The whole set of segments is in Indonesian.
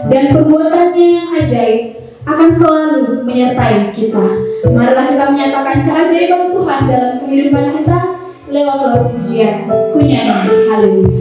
dan perbuatannya yang ajaib akan selalu menyertai kita. Marilah kita menyatakan keajaiban Tuhan dalam kehidupan kita lewat lagu pujian, ku nyanyi haleluya.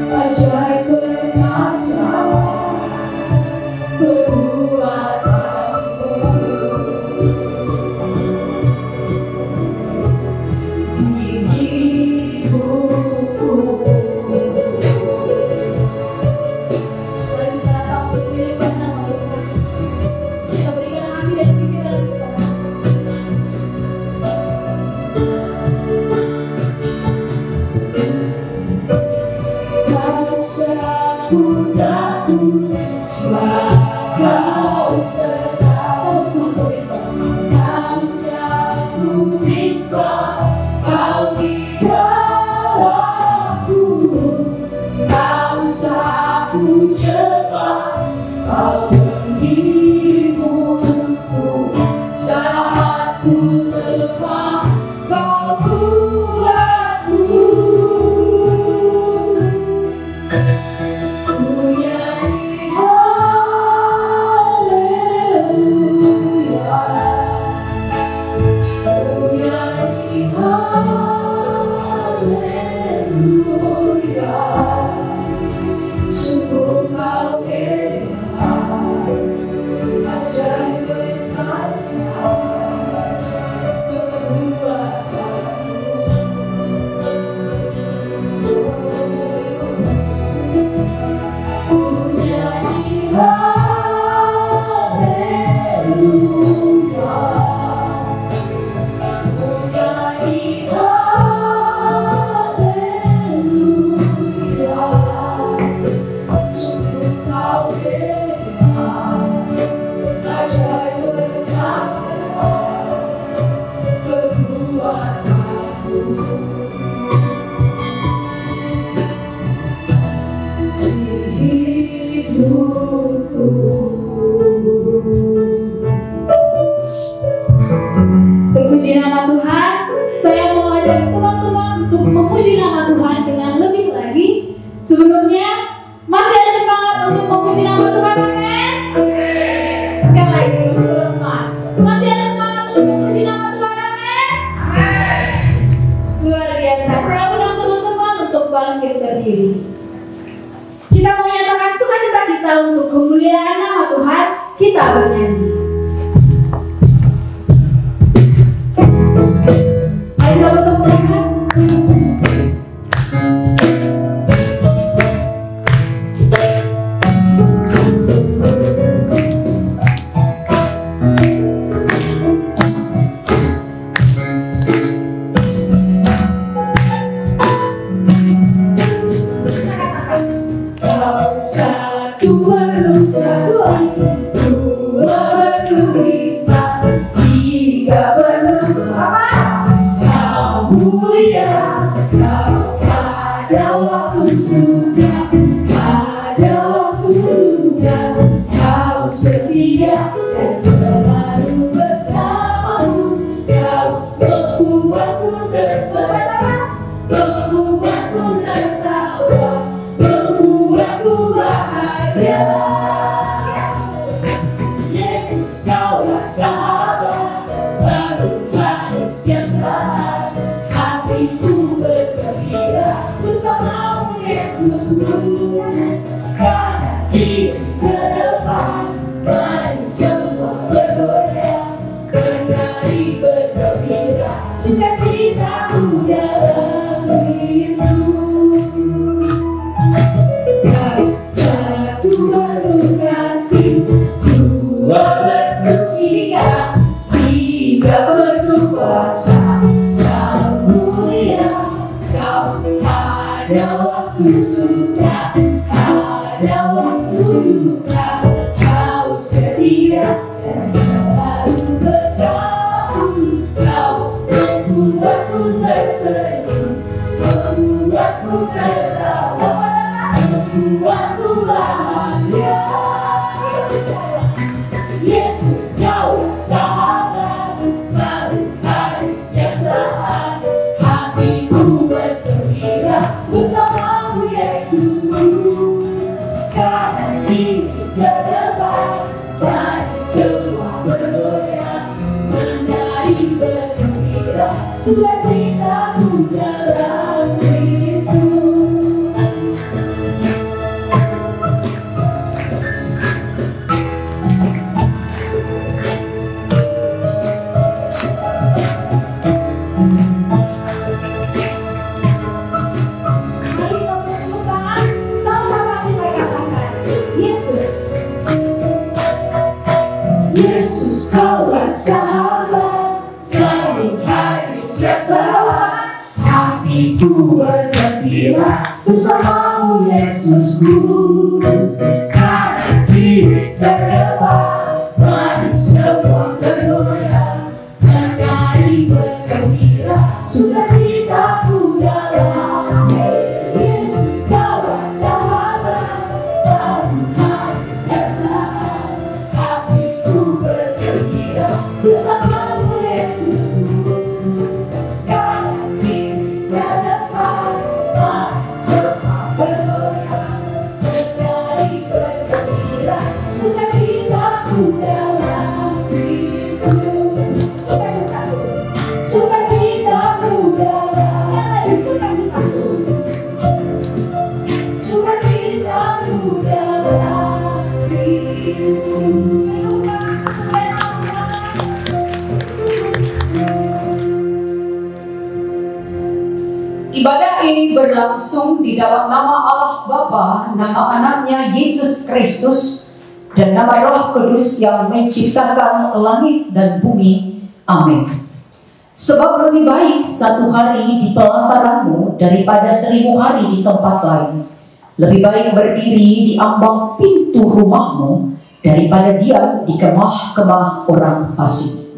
Ajaib berkasa, Terpuji nama Tuhan. Saya mau ajak teman-teman untuk memuji nama Tuhan dengan lebih lagi. Sebelumnya, masih ada semangat untuk memuji nama Tuhan, amin? Sekali lagi, semangat. Masih ada semangat untuk memuji nama Tuhan, amin? Luar biasa. Saya undang teman-teman untuk bangkit berdiri. Kita mau menyatakan sukacita kita untuk kemuliaan nama Tuhan. Kita bernyanyi. Mari kita bertemu Tuhan. Bersamamu Yesusku, kanan kiri terdepan, mari semua bergoyang, menari bergembira, sukacitaku dalam Yesus kawan sahabat, Tuhan kesaksian, hatiku bergembira, bersamamu Yesusku, kanan kiri terdepan. Ibadah ini berlangsung di dalam nama Allah Bapa, nama anaknya Yesus Kristus, dan nama Roh Kudus yang menciptakan langit dan bumi. Amin. Sebab lebih baik 1 hari di pelataranmu daripada 1000 hari di tempat lain. Lebih baik berdiri di ambang pintu rumahmu daripada diam di kemah-kemah orang fasik.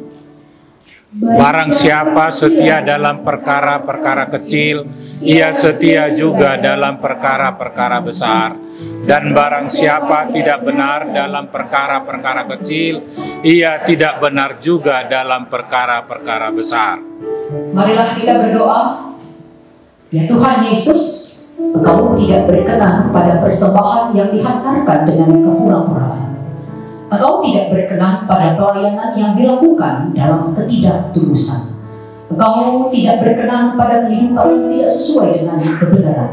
Barang siapa setia dalam perkara-perkara kecil, ia setia juga dalam perkara-perkara besar. Dan barang siapa tidak benar dalam perkara-perkara kecil, ia tidak benar juga dalam perkara-perkara besar. Marilah kita berdoa. Ya Tuhan Yesus, Engkau tidak berkenan pada persembahan yang dihantarkan dengan kepura-puraan. Engkau tidak berkenan pada pelayanan yang dilakukan dalam ketidaktulusan. Engkau tidak berkenan pada kehidupan yang tidak sesuai dengan kebenaran.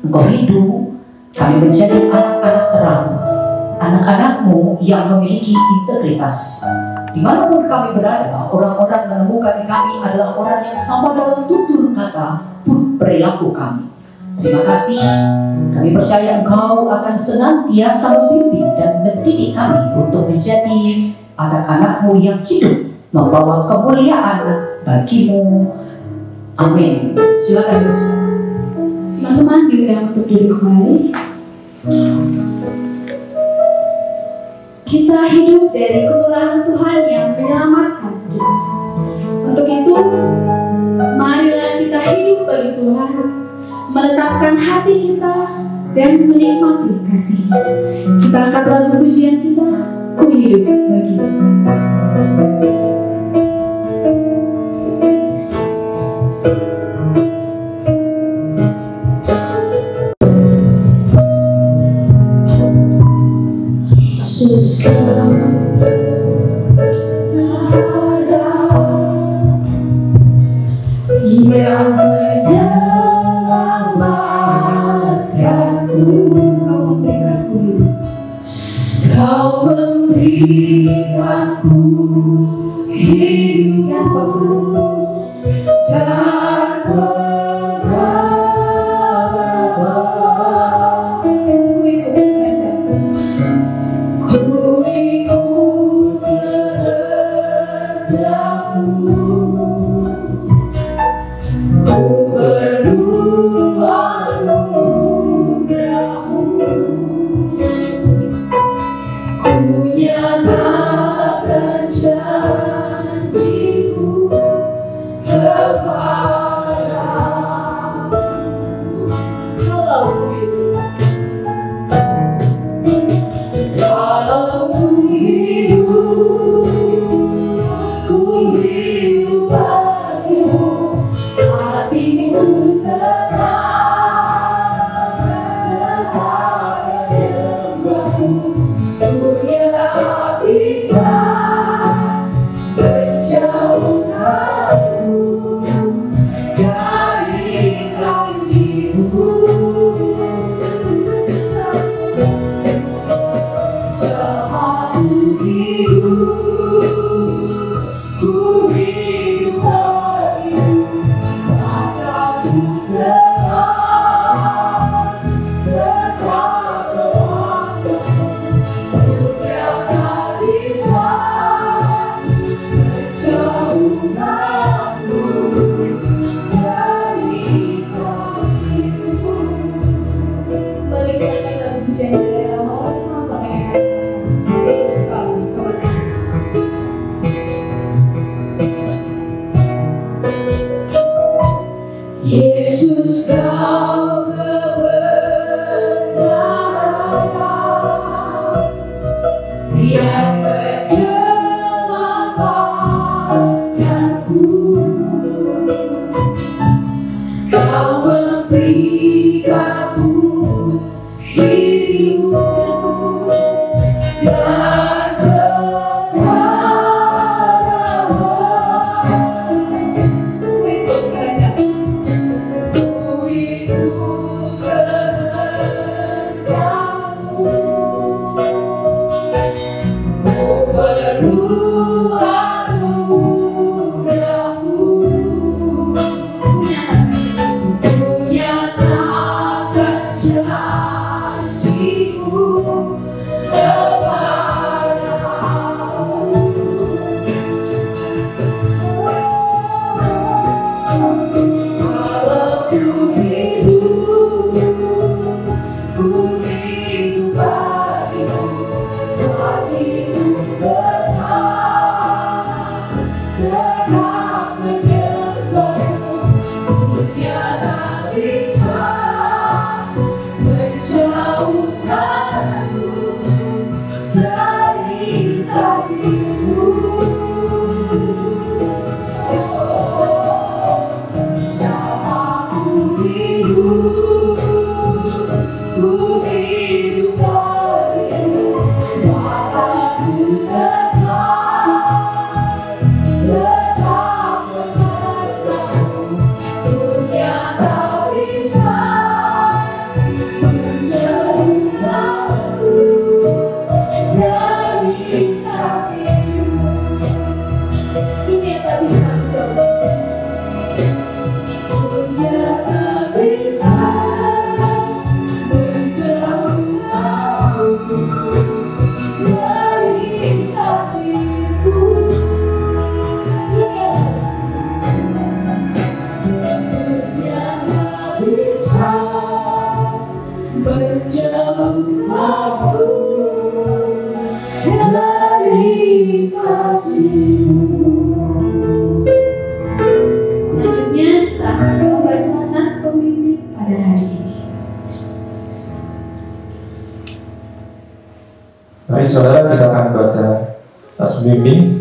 Engkau rindu kami menjadi anak-anak terang, anak-anak-Mu yang memiliki integritas. Dimanapun kami berada, orang-orang menemukan kami adalah orang yang sama dalam tutur kata pun perilaku kami. Terima kasih, kami percaya Engkau akan senantiasa membimbing dan mendidik kami untuk menjadi anak-anak-Mu yang hidup, membawa kemuliaan bagi-Mu. Amin. Silakan. Teman-teman diundang untuk duduk kembali. Kita hidup dari kemurahan Tuhan yang menyelamatkan kita. Untuk itu, marilah kita hidup bagi Tuhan, menetapkan hati kita dan menikmati kasih. Kita angkat lagu pujian kita, Ku hidup bagimu. Yesus kau yang menyelamatkanku, Kau memberikanku hidup dan Yesus kau kebenaran yang menyelamatkanku, Kau memberikanku hidup dan kebenaran.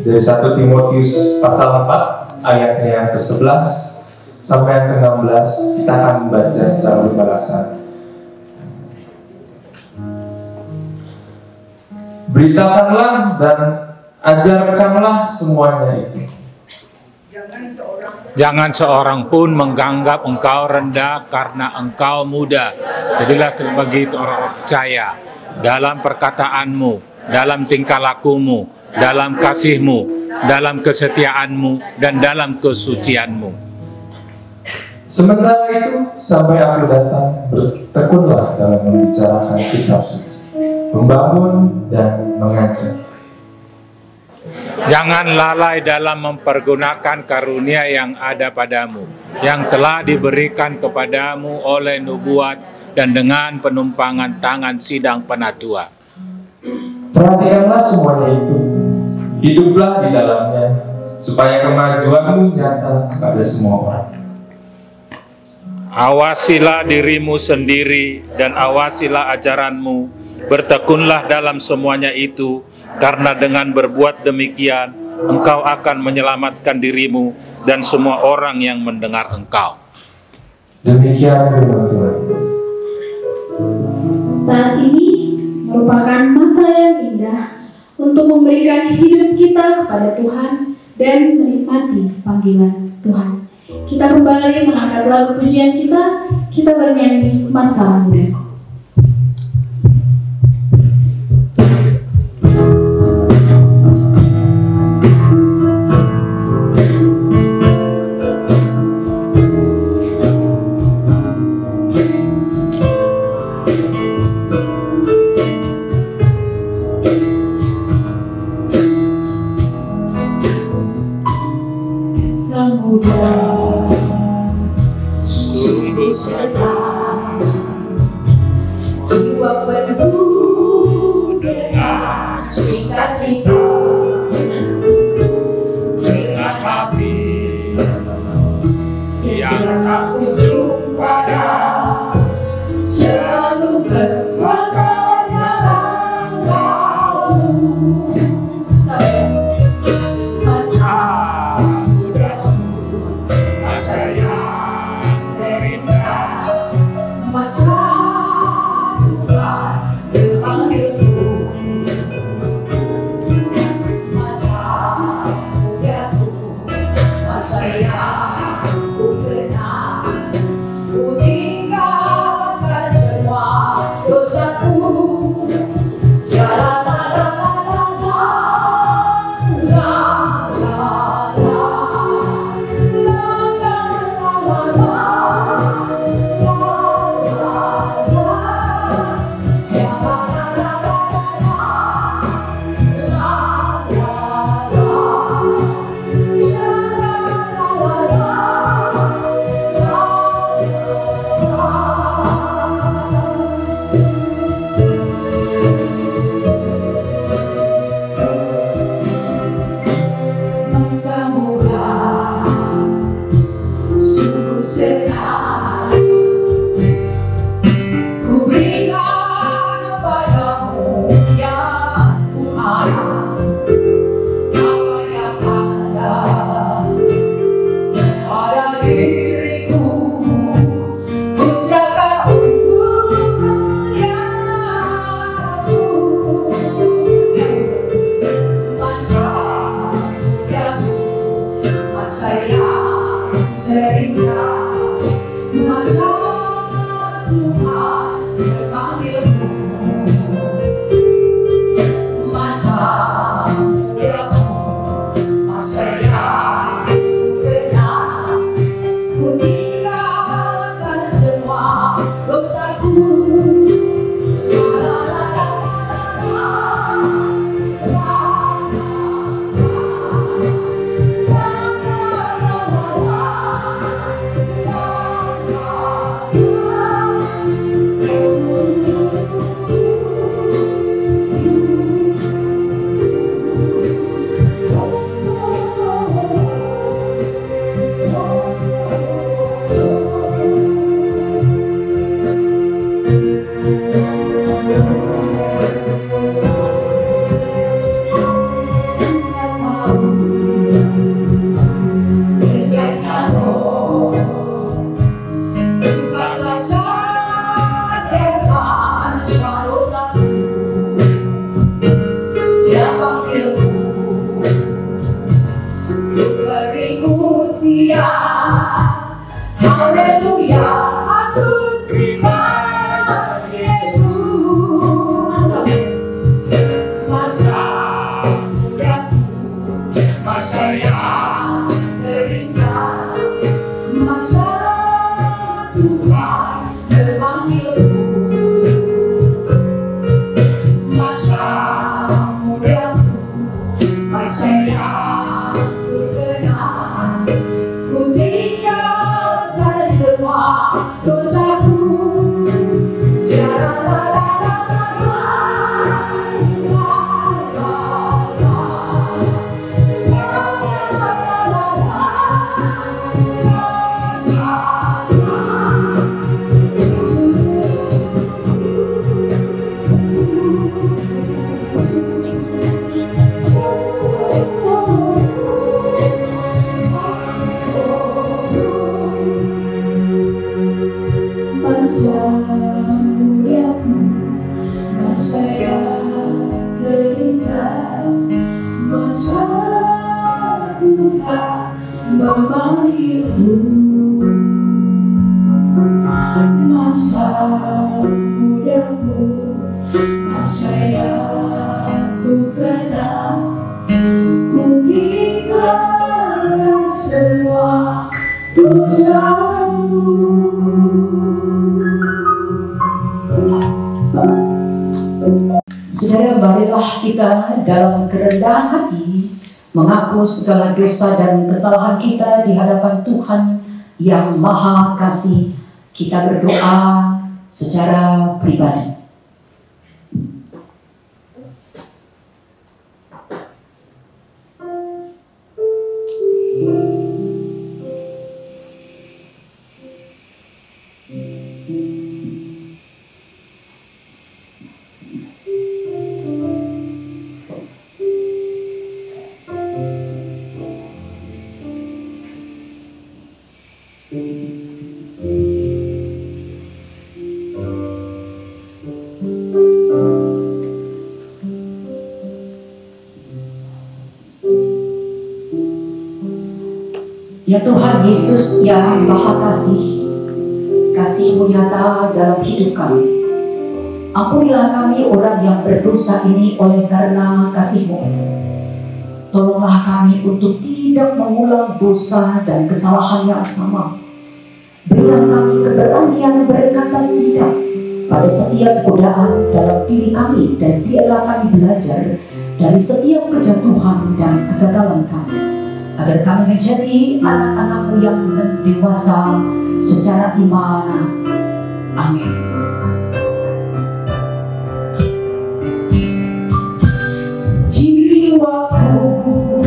dari 1 Timotius pasal 4 ayatnya yang ke-11 sampai yang ke-16. Kita akan membaca secara berbalasan. Beritakanlah dan ajarkanlah semuanya itu. Jangan seorang pun menganggap engkau rendah karena engkau muda. Jadilah begitu orang percaya dalam perkataanmu, dalam tingkah lakumu, dalam kasihmu, dalam kesetiaanmu, dan dalam kesucianmu. Sementara itu, sampai aku datang, bertekunlah dalam membicarakan kitab suci, membangun dan mengajar. Jangan lalai dalam mempergunakan karunia yang ada padamu, yang telah diberikan kepadamu oleh nubuat dan dengan penumpangan tangan sidang penatua. Perhatikanlah semuanya itu, hiduplah di dalamnya, supaya kemajuanmu nyata kepada semua orang. Awasilah dirimu sendiri dan awasilah ajaranmu, bertekunlah dalam semuanya itu, karena dengan berbuat demikian, engkau akan menyelamatkan dirimu dan semua orang yang mendengar engkau. Demikian firman Tuhan. Saat ini merupakan masa yang indah untuk memberikan hidup kita kepada Tuhan dan menikmati panggilan Tuhan. Kita kembali mengangkat lagu pujian kita bernyanyi Masa Muda. Sungguh senang jiwa penuh dengan sukacita, dengan hati yang tak ujung pada, selalu bermakna dalam kalbu. Masa mudaku, masa yang terindah, masa Tuhan memanggilku. Masa mudaku, masa yang ku kenal, ku tinggalkan semua dosaku. Masa muda sungguh senang ku berikan padamu ya Tuhan, apa yang ada pada diriku ku serahkan untuk kemuliaan-Mu. Masa masa yang terindah, masa Tuhan memanggilmu. Masa mudaku, masa yang benar, ku tinggalkan semua dosaku. La la la la la la la la la la la la. setia. Haleluya, aku terima Yesus. Masa mudaku, masa yang terindah, masa Tuhan memanggilku. Masa mudaku, masa yang terkenal, ku tinggalkan semua dosaku. Masa mudaku, masa yang terindah, masa Tuhan memanggilku. Masa mudaku, masa yang ku kenal, ku tinggalkan semua dosaku. Saudara, marilah kita dalam kerendahan hati mengaku segala dosa dan kesalahan kita di hadapan Tuhan yang Maha Kasih. Kita berdoa secara pribadi. Ya Tuhan Yesus yang Maha Kasih, kasih-Mu nyata dalam hidup kami. Ampunilah kami orang yang berdosa ini oleh karena kasih-Mu itu. Tolonglah kami untuk tidak mengulang dosa dan kesalahan yang sama. Berilah kami keberanian berkata tidak pada setiap godaan dalam diri kami, dan biarlah kami belajar dari setiap kejatuhan dan kegagalan kami, agar kami menjadi anak-anak-Mu yang dewasa secara iman. Amin. Jiwaku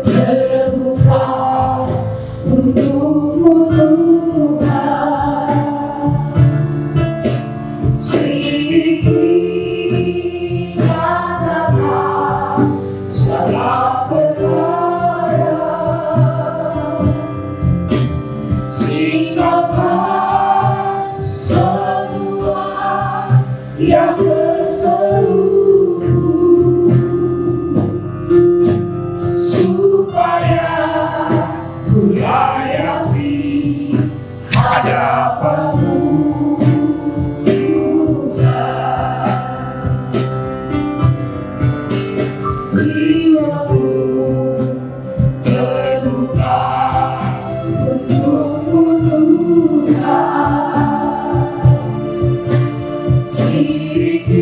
terbuka untuk-Mu Tuhan, sedikit katakan segala perkara, singkapkan semua yang terseluruh, supaya ku layak di hadapan-Mu Tuhan. Jiwaku terbuka untuk-Mu Tuhan, sedikit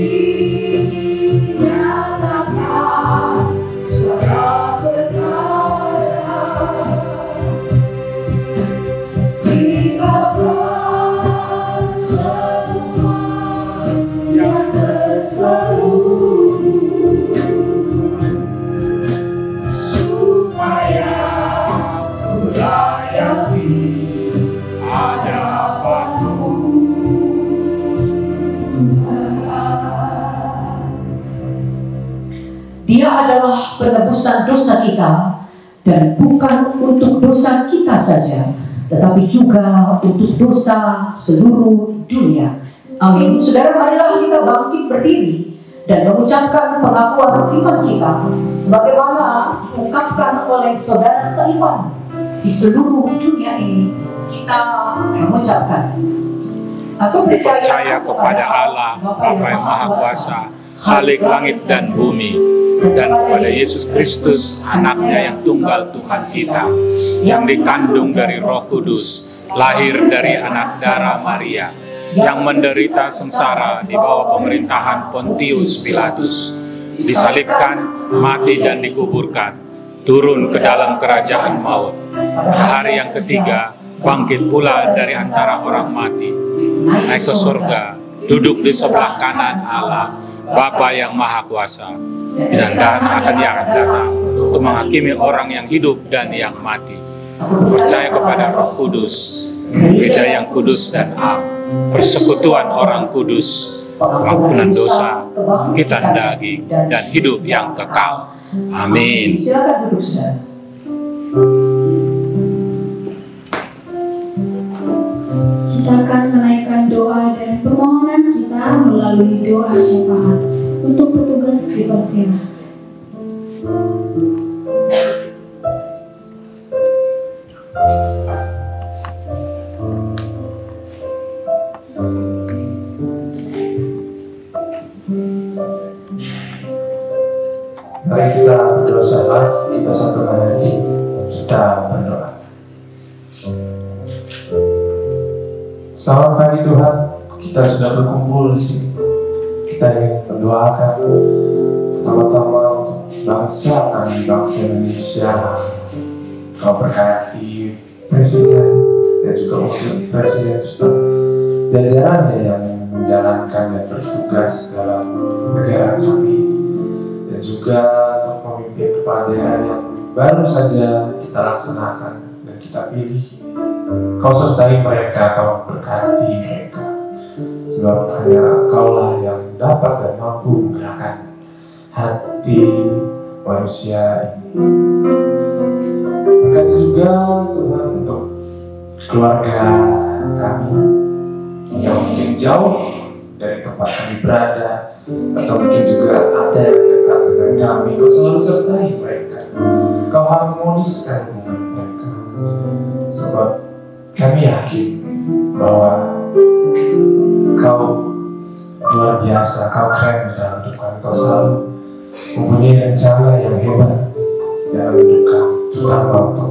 nyatakan segala perkara, singkapkan semua yang terseluruh, supaya ku layak di hadapan-Mu Tuhan. Dia adalah penebusan dosa kita, dan bukan untuk dosa kita saja, tetapi juga untuk dosa seluruh dunia. Amin. Saudara, marilah kita bangkit berdiri dan mengucapkan pengakuan iman kita sebagaimana diungkapkan oleh saudara seiman di seluruh dunia ini kita mengucapkan, aku Percaya kepada Allah, Bapa yang Maha Kuasa, Khalik langit dan bumi, dan kepada Yesus Kristus, anaknya yang tunggal Tuhan kita, yang dikandung dari Roh Kudus, lahir dari anak darah Maria, yang menderita sengsara di bawah pemerintahan Pontius Pilatus, disalibkan, mati dan dikuburkan, turun ke dalam kerajaan maut. Pada hari yang ketiga, bangkit pula dari antara orang mati, naik ke surga, duduk di sebelah kanan Allah, Bapa yang Maha Kuasa, dan akan datang untuk menghakimi orang yang hidup dan yang mati. Percaya kepada Roh Kudus, gereja yang kudus dan am, persekutuan orang kudus, pengampunan dosa, bangkitan daging, dan hidup yang kekal. Amin. Silakan duduk, saudara. Kita akan menaikkan doa dan permohonan kita melalui doa syafaat. Untuk petugas dipersilakan. Mari kita berdoa syafaat, kita satukan hati, kita berdoa. Selamat pagi Tuhan, kita sudah berkumpul di sini. Kita ingin mendoakan pertama-tama untuk bangsa kami, bangsa Indonesia. Kau berkati Presiden dan juga Wakil Presiden serta jajarannya yang menjalankan dan bertugas dalam negara kami, dan juga untuk pemimpin kepala daerah yang baru saja kita laksanakan dan kita pilih. Kau sertai mereka, kau berkati mereka, sebab hanya Kaulah yang dapat dan mampu menggerakkan hati manusia ini. Berkati juga Tuhan untuk keluarga kami yang mungkin jauh dari tempat kami berada, atau mungkin juga ada yang dekat dengan kami. Kau selalu sertai mereka, kau harmoniskan hubungan mereka, sebab kami yakin bahwa Kau luar biasa, Kau keren dalam hidup kami. Kau selalu mempunyai rencana yang hebat dalam hidup kami, terutama untuk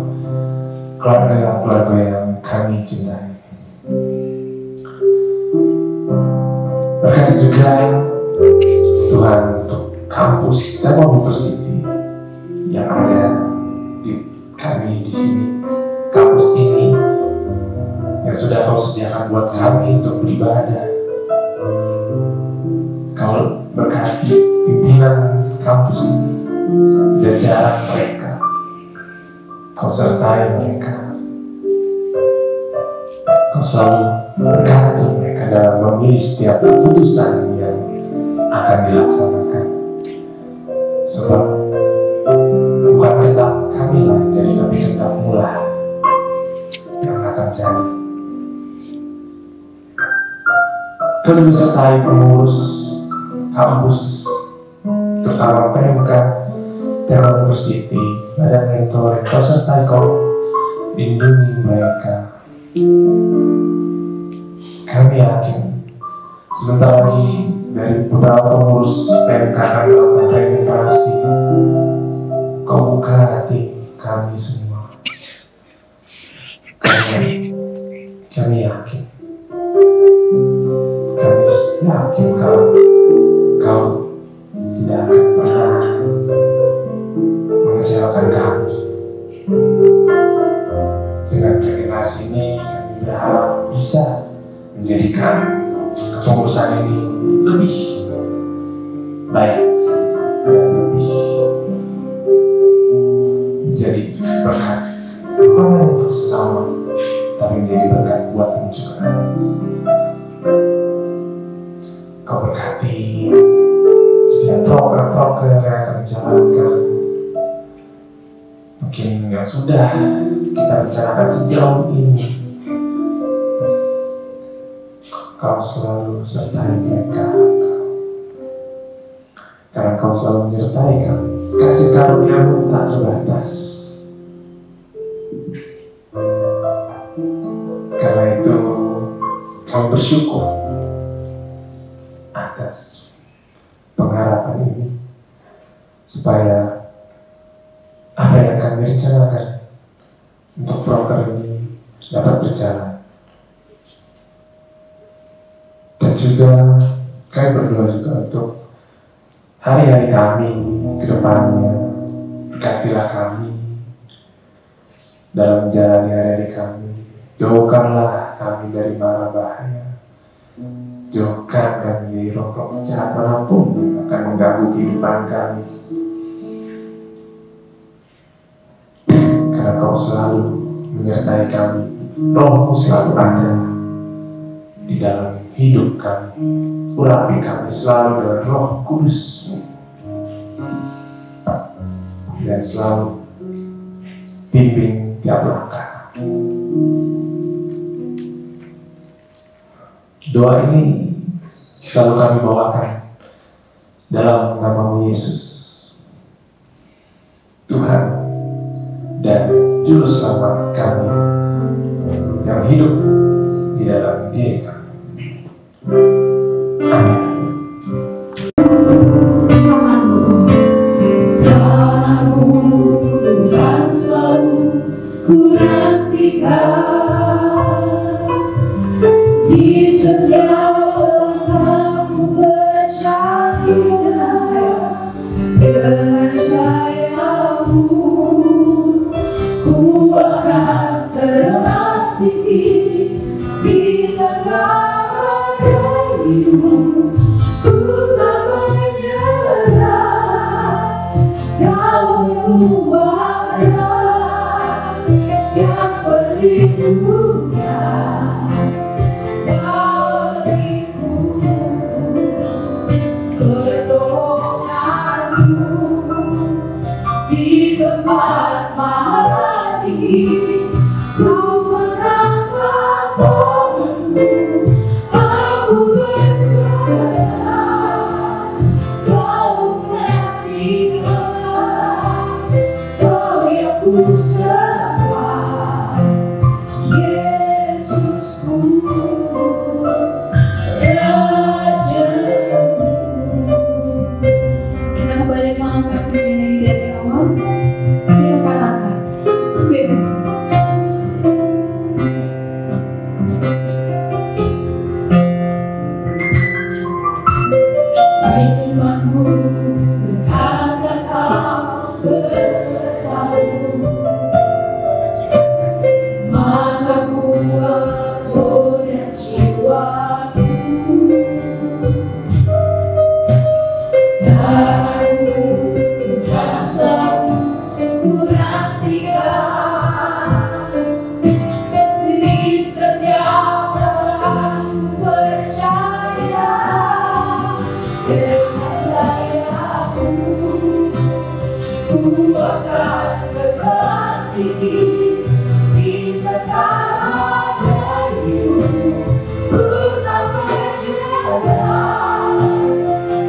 keluarga-keluarga yang kami cintai. Berkati juga Tuhan untuk kampus dan university yang ada di kami di sini. Kampus ini yang sudah Kau sediakan buat kami untuk beribadah. Kau berkati pimpinan kampus ini, jajaran mereka. Kau sertai mereka. Kau selalu berkati mereka dalam memilih setiap keputusan yang akan dilaksanakan. Sebab bukan kehendak kami lah yang jadi, tapi kehendak-Mu lah yang akan jadi. Kau disertai pengurus kampus, terutama PMK, Telkom University, badan mentoring. Kau sertai, Kau lindungi mereka. Kami yakin sebentar lagi dari beberapa pengurus PMK akan melakukan regenerasi. Kau buka hati kami semua. Kami yakin. Kami yakin Kau tidak akan pernah mengecewakan kami. Dengan regenerasi ini, kami berharap bisa menjadikan kepengurusan ini lebih baik dan lebih menjadi berkat, bukan hanya untuk sesama, tapi menjadi berkat buat-Mu juga. Kau berkati setiap program-program yang akan dijalankan, mungkin yang sudah kita rencanakan sejauh ini. Kau selalu sertai mereka, karena Kau selalu menyertai kami. Kasih karunia-Mu tak terbatas. kami bersyukur atas pengharapan ini, supaya apa yang kami rencanakan untuk proker ini dapat berjalan. Dan juga kami berdoa juga untuk hari-hari kami ke depannya. Berkatilah kami dalam menjalani hari-hari kami. Jauhkanlah kami dari mara bahaya. Jauhkan kami dari roh-roh jahat manapun yang akan mengganggu kehidupan kami. Karena Kau selalu menyertai kami. Roh-Mu selalu ada di dalam hidup kami. Urapi kami selalu dengan Roh Kudus-Mu, dan selalu bimbing tiap langkah. Doa ini selalu kami bawakan dalam nama-Mu Yesus, Tuhan dan Juru Selamat kami yang hidup di dalam diri kami. Amin. Tuhan selalu ku nantikan, di setiap langkahmu berjaya, dengan sayamu ku akan terbang tinggi di tengah hidup. Ku tak menyerah, Kau Tuhan yang perlindungan bagiku, pertolonganku di tempat maha tinggi. Ku mengangkat tanganku, aku berserah. Kau mengerti Allah, Kau yang ku sembah, Yesusku, Rajaku. Kita kembali mengangkat pujian ini dari awal. Kita katakan firman. Firman-Mu berkata Kau bersertaku, maka kuat roda jiwaku. Tangan-Mu Tuhan selalu ku nantikan, di setiap langkahku percaya, dengan sayamu ku akan terbang tinggi di tengah hidup. Ku tak menyerah,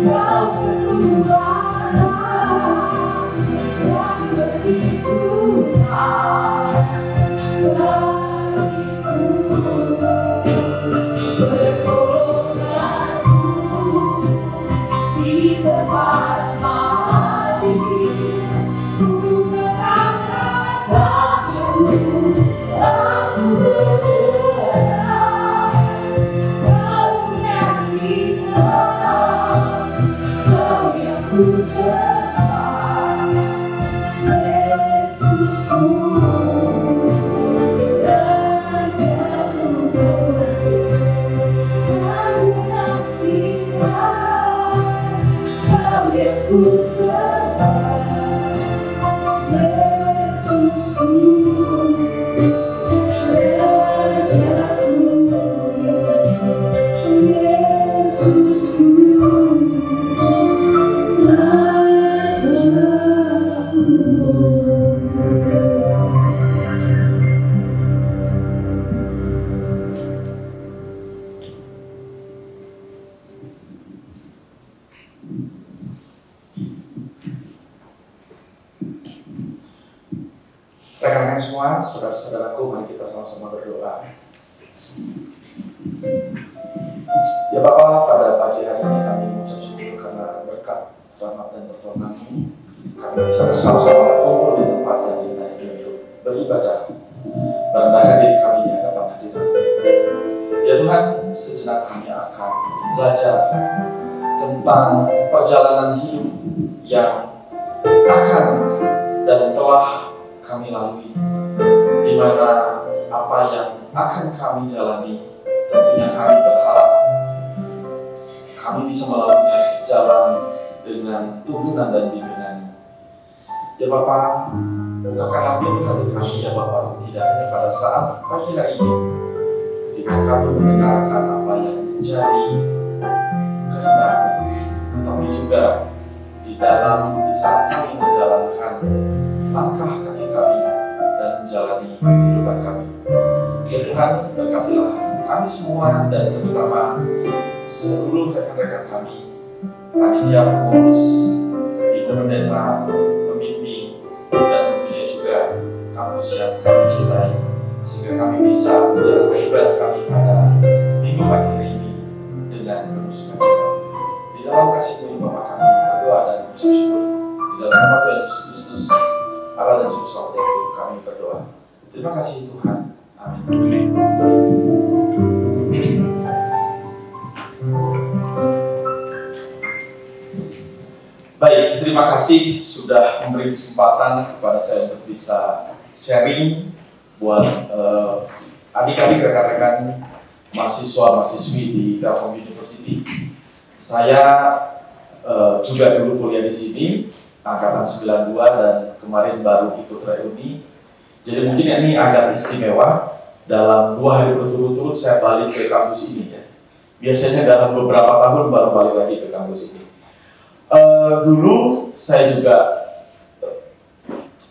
Kau ketuhanan yang berlindungan bagiku, pertolonganku di tempat maha tinggi. Ku mengangkat tanganku, aku berserah. Kau mengerti Allah, Kau yang ku sembah, Yesusku, Rajaku. Kau mengerti Allah, Kau yang ku sembah, Yesusku, Rajaku. Yesusku, Yesusku, Rekan-rekan semua, saudara-saudaraku, mari kita sama-sama berdoa. Ya Bapa, pada pagi hari ini kami mengucap syukur karena berkat rahmat dan pertolongan-Mu, kami bisa bersama-sama berkumpul di tempat yang indah ini untuk beribadah, merendahkan diri kami di hadapan hadirat. Ya Tuhan, sejenak kami akan belajar tentang perjalanan hidup yang akan dan telah kami lalui, di mana apa yang akan kami jalani, tentunya kami berharap kami bisa melalui jalan dengan tuntunan dan bimbingan. Ya Bapa, bukakanlah pintu hati kami ya Bapa, tidak hanya pada saat pagi hari ini, ketika kami mendengarkan apa yang menjadi kehendak, tetapi juga di saat kami menjalankan langkah kaki kami dan menjalani kehidupan kami. Ya Tuhan, berkatilah kami semua dan terutama seluruh rekan-rekan kami, panitia pengurus, ibu pendeta, pembimbing, dan tentunya juga kampus yang kami cintai, sehingga kami bisa menjalankan ibadah kami pada minggu pagi hari ini dengan penuh sukacita. Di dalam kasih-Mu Bapa kami berdoa dan mengucap syukur. Di dalam nama Tuhan Yesus Kristus, Allah dan Juru Selamat yang hidup, kami berdoa. Terima kasih Tuhan. Amin. Baik, terima kasih sudah memberi kesempatan kepada saya untuk bisa sharing buat adik-adik, rekan-rekan mahasiswa-mahasiswi di Telkom University. Saya juga dulu kuliah di sini, angkatan 92 dan kemarin baru ikut reuni. Jadi mungkin ini agak istimewa, dalam 2 hari berturut-turut saya balik ke kampus ini ya. Biasanya dalam beberapa tahun baru balik lagi ke kampus ini. Dulu saya juga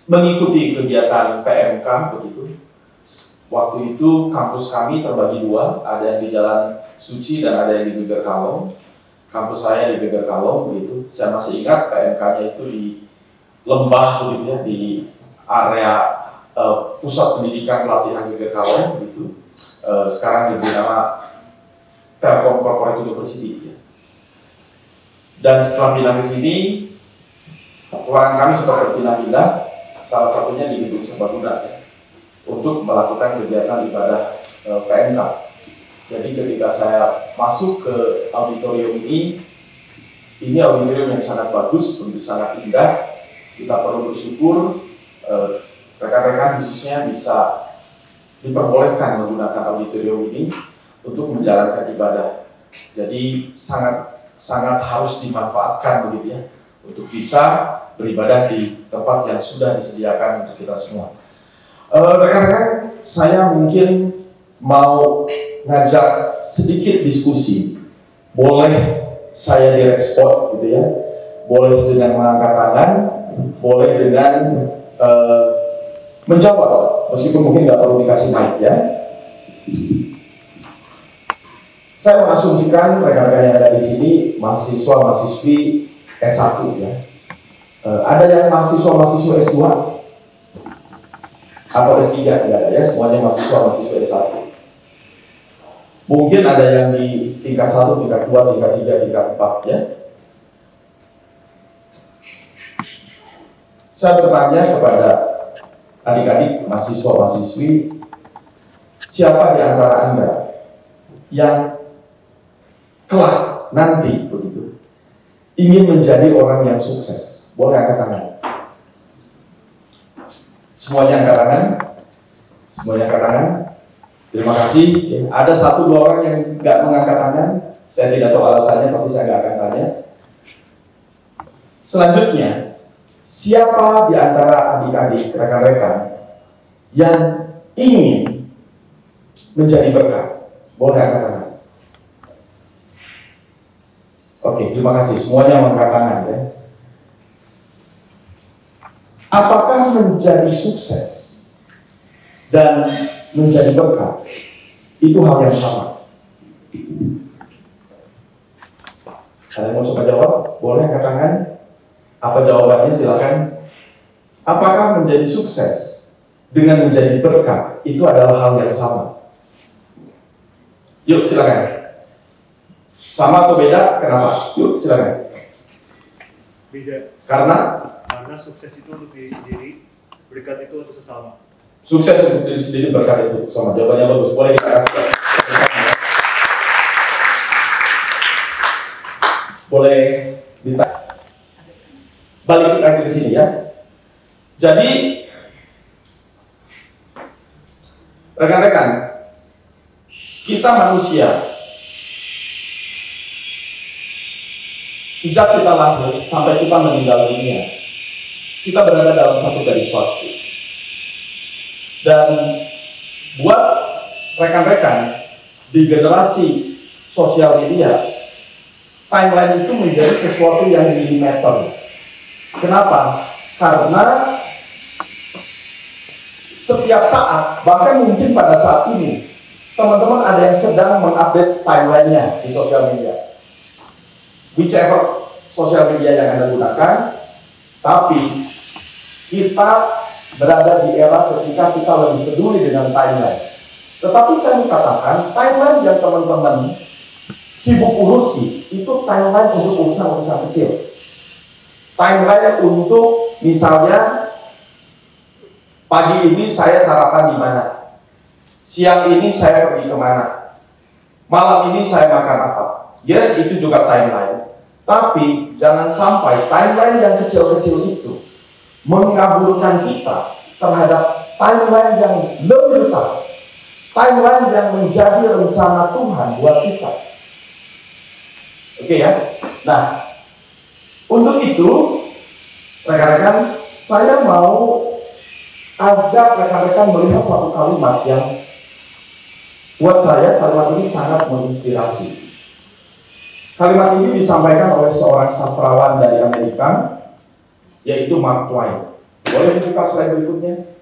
mengikuti kegiatan PMK begitu. Waktu itu kampus kami terbagi 2, ada yang di Jalan Suci dan ada yang di Geger Kalong. Kampus saya di Geger Kalong begitu. Saya masih ingat PMK-nya itu di Lembah begitu ya, di area Pusat Pendidikan Pelatihan Geger Kalong begitu. Sekarang diberi nama Telkom Corporate University ya. Dan setelah pindah ke sini, ruangan kami sempat berpindah-pindah, salah satunya di Gedung Serbaguna ya, untuk melakukan kegiatan ibadah PMK. Jadi ketika saya masuk ke auditorium ini auditorium yang sangat bagus, begitu sangat indah. Kita perlu bersyukur rekan-rekan khususnya bisa diperbolehkan menggunakan auditorium ini untuk menjalankan ibadah. Jadi sangat harus dimanfaatkan begitu ya, untuk bisa beribadah di tempat yang sudah disediakan untuk kita semua. Rekan-rekan, saya mungkin mau ngajak sedikit diskusi. Boleh saya direct spot gitu ya, boleh dengan mengangkat tangan, boleh dengan menjawab, meskipun mungkin nggak perlu dikasih mic ya. Saya mengasumsikan rekan-rekan yang ada di sini mahasiswa-mahasiswi S1 ya. Ada yang mahasiswa-mahasiswa S2 atau S3 enggak ada ya, semuanya mahasiswa-mahasiswa S1. Mungkin ada yang di tingkat 1, tingkat 2, tingkat 3, tingkat 4 ya. Saya bertanya kepada adik-adik mahasiswa-mahasiswi, siapa di antara Anda yang kelak nanti begitu ingin menjadi orang yang sukses? Boleh angkat tangan. Semuanya angkat tangan. Semuanya angkat tangan. Terima kasih. Ada 1-2 orang yang nggak mengangkat tangan. Saya tidak tahu alasannya, tapi saya nggak akan tanya. Selanjutnya, siapa di antara adik-adik, rekan-rekan yang ingin menjadi berkat? Boleh angkat tangan. Oke, terima kasih. Semuanya mengangkat tangan ya. Apakah menjadi sukses dan menjadi berkat itu hal yang sama? Kalian mau coba jawab? Boleh angkat tangan. Apa jawabannya? Silakan. Apakah menjadi sukses dengan menjadi berkat itu adalah hal yang sama? Yuk silakan. Sama atau beda? Kenapa? Yuk silakan. Beda. Karena Sukses itu untuk diri sendiri, berkat itu untuk sesama. sukses untuk diri sendiri, berkat itu sama. Jawabannya bagus. Boleh kita kasih. Boleh ditanya. Balik lagi ke sini ya. Jadi rekan-rekan, kita manusia sejak kita lahir sampai kita meninggal dunia, kita berada dalam satu garis waktu. Dan buat rekan-rekan di generasi sosial media, timeline itu menjadi sesuatu yang milimeter. Kenapa? Karena setiap saat, bahkan mungkin pada saat ini, teman-teman ada yang sedang mengupdate timeline-nya di sosial media. Whichever sosial media yang Anda gunakan, tapi kita berada di era ketika kita lebih peduli dengan timeline. Tetapi saya mau katakan, timeline yang teman-teman sibuk urusi, itu timeline untuk urusan-urusan kecil. Timeline untuk misalnya, pagi ini saya sarapan di mana, siang ini saya pergi kemana, malam ini saya makan apa. Yes, itu juga timeline. Tapi jangan sampai timeline yang kecil-kecil itu mengabulkan kita terhadap timeline yang lebih besar, timeline yang menjadi rencana Tuhan buat kita. Oke ya. Nah, untuk itu rekan-rekan, saya mau ajak rekan-rekan melihat satu kalimat yang buat saya kalimat ini sangat menginspirasi. Kalimat ini disampaikan oleh seorang sastrawan dari Amerika, yaitu Mark Twain. Boleh dibuka slide berikutnya?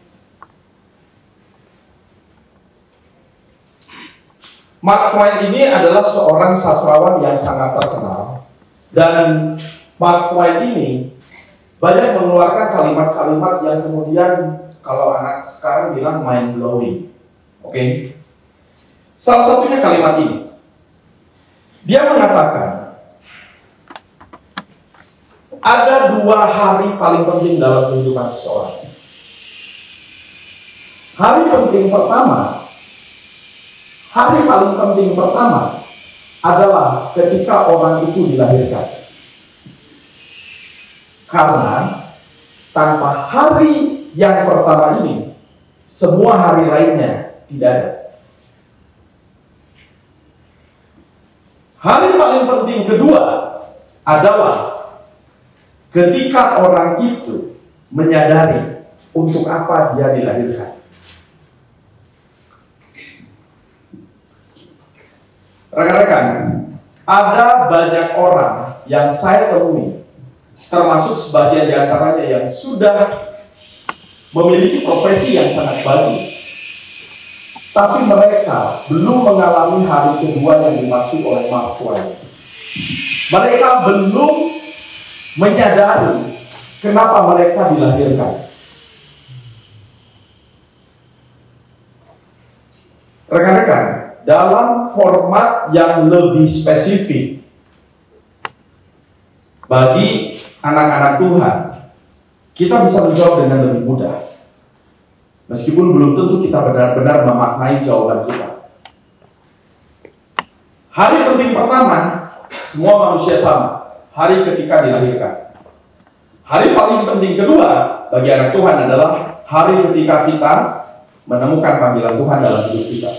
Mark Twain ini adalah seorang sastrawan yang sangat terkenal. Dan Mark Twain ini banyak mengeluarkan kalimat-kalimat yang kemudian kalau anak sekarang bilang mind blowing. Oke? Salah satunya kalimat ini. Dia mengatakan, ada 2 hari paling penting dalam kehidupan seseorang. Hari paling penting pertama adalah ketika orang itu dilahirkan. Karena tanpa hari yang pertama ini, semua hari lainnya tidak ada. Hari paling penting kedua adalah ketika orang itu menyadari untuk apa dia dilahirkan. Rekan-rekan, ada banyak orang yang saya temui, termasuk sebagian di antaranya yang sudah memiliki profesi yang sangat bagus, tapi mereka belum mengalami hari kedua yang dimaksud oleh Mark Twain. Mereka belum menyadari kenapa mereka dilahirkan. Rekan-rekan, dalam format yang lebih spesifik bagi anak-anak Tuhan, kita bisa menjawab dengan lebih mudah. Meskipun belum tentu kita benar-benar memaknai jawaban kita. Hari penting pertama, semua manusia sama. Hari ketika dilahirkan. Hari paling penting kedua bagi anak Tuhan adalah hari ketika kita menemukan panggilan Tuhan dalam hidup kita.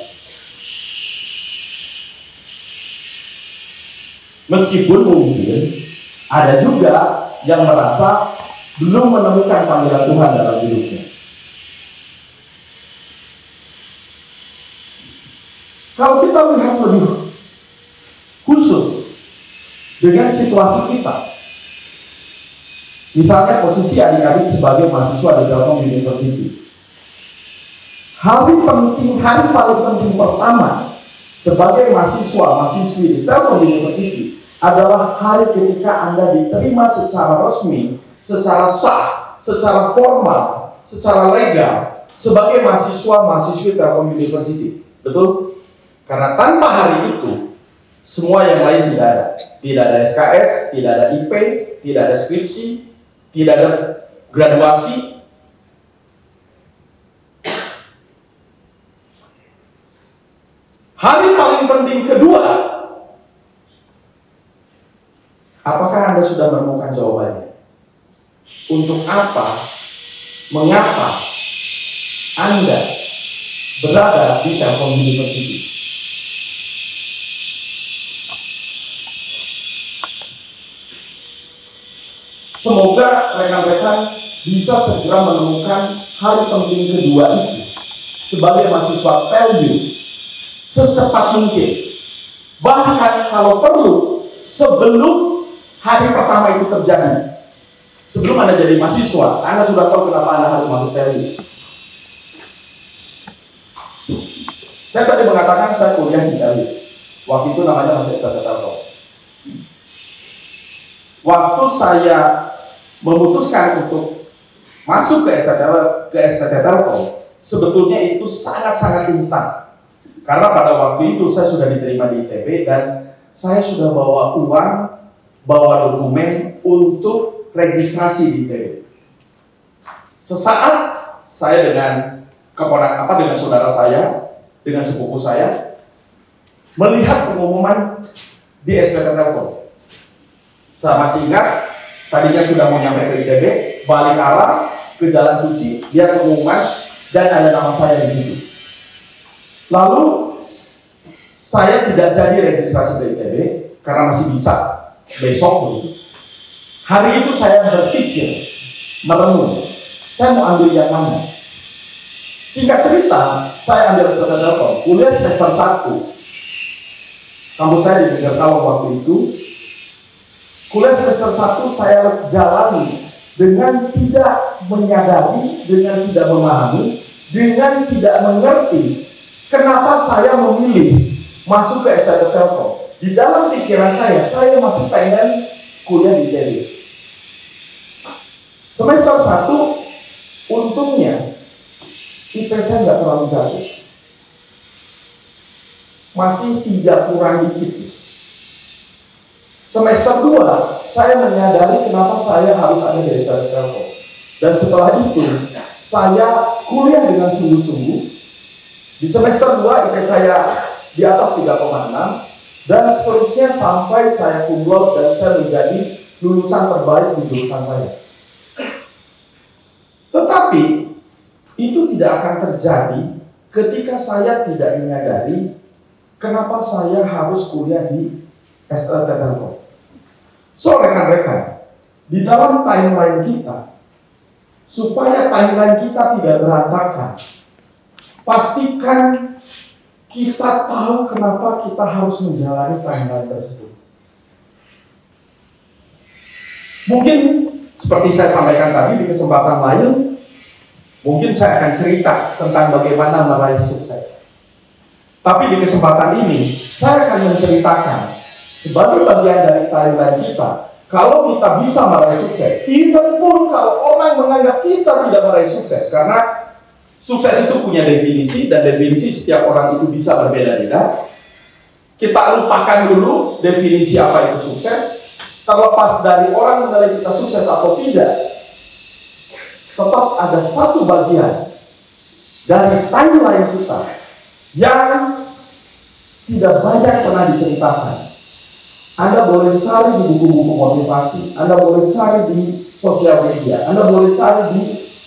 Meskipun mungkin ada juga yang merasa belum menemukan panggilan Tuhan dalam hidupnya. Kalau kita melihat lebih khusus dengan situasi kita, misalnya posisi adik-adik sebagai mahasiswa di Telkom University, hari paling penting pertama sebagai mahasiswa-mahasiswi di Telkom University adalah hari ketika Anda diterima secara resmi, secara sah, secara formal, secara legal sebagai mahasiswa-mahasiswi Telkom University. Betul? Karena tanpa hari itu, semua yang lain tidak ada. Tidak ada SKS, tidak ada IP, tidak ada skripsi, tidak ada graduasi. Hari paling penting kedua, apakah Anda sudah menemukan jawabannya? Untuk apa, mengapa Anda berada di Telkom University? Semoga rekan-rekan bisa segera menemukan hari penting kedua itu sebagai mahasiswa value secepat mungkin. Bahkan kalau perlu sebelum hari pertama itu terjadi. Sebelum Anda jadi mahasiswa, Anda sudah tahu kenapa Anda harus masuk value. Saya tadi mengatakan saya kuliah di value. Waktu itu namanya masih STT Telkom. Waktu saya memutuskan untuk masuk ke STT Telkom, sebetulnya itu sangat-sangat instan. Karena pada waktu itu saya sudah diterima di ITB dan saya sudah bawa uang, bawa dokumen untuk registrasi di ITB. Sesaat saya dengan dengan saudara saya, dengan sepupu saya, melihat pengumuman di STT Telkom. Saya masih ingat, tadinya sudah mau nyampe ke ITB, balik arah ke Jalan Cuci, dia pengumuman dan ada nama saya di situ. Lalu saya tidak jadi registrasi ke ITB karena masih bisa besok begitu. Hari itu saya berpikir, merenung, saya mau ambil yang mana? Singkat cerita, saya ambil STT Telkom, kuliah semester 1. Kampus saya di Tegal Kalong waktu itu. Kuliah semester 1 saya jalani dengan tidak menyadari, dengan tidak memahami, dengan tidak mengerti kenapa saya memilih masuk ke STT Telkom. Di dalam pikiran saya masih pengen kuliah di ITB. Semester 1, untungnya IP saya nggak terlalu jatuh. Masih 3 kurang dikit. Semester 2, saya menyadari kenapa saya harus ada di STT Telkom. Dan setelah itu, saya kuliah dengan sungguh-sungguh. Di semester 2, IP saya di atas 3,6 dan seterusnya sampai saya cum laude dan saya menjadi lulusan terbaik di jurusan saya. Tetapi itu tidak akan terjadi ketika saya tidak menyadari kenapa saya harus kuliah di STT Telkom. So rekan-rekan, di dalam timeline kita, supaya timeline kita tidak berantakan, pastikan kita tahu kenapa kita harus menjalani timeline tersebut. Mungkin seperti saya sampaikan tadi di kesempatan lain, mungkin saya akan cerita tentang bagaimana meraih sukses. Tapi di kesempatan ini, saya akan menceritakan sebagai bagian dari timeline kita, kalau kita bisa meraih sukses, even pun kalau orang menganggap kita tidak meraih sukses, karena sukses itu punya definisi, dan definisi setiap orang itu bisa berbeda-beda. Kita lupakan dulu definisi apa itu sukses. Terlepas dari orang menilai kita sukses atau tidak, tetap ada satu bagian dari timeline kita yang tidak banyak pernah diceritakan. Anda boleh cari di buku-buku motivasi, Anda boleh cari di sosial media, Anda boleh cari di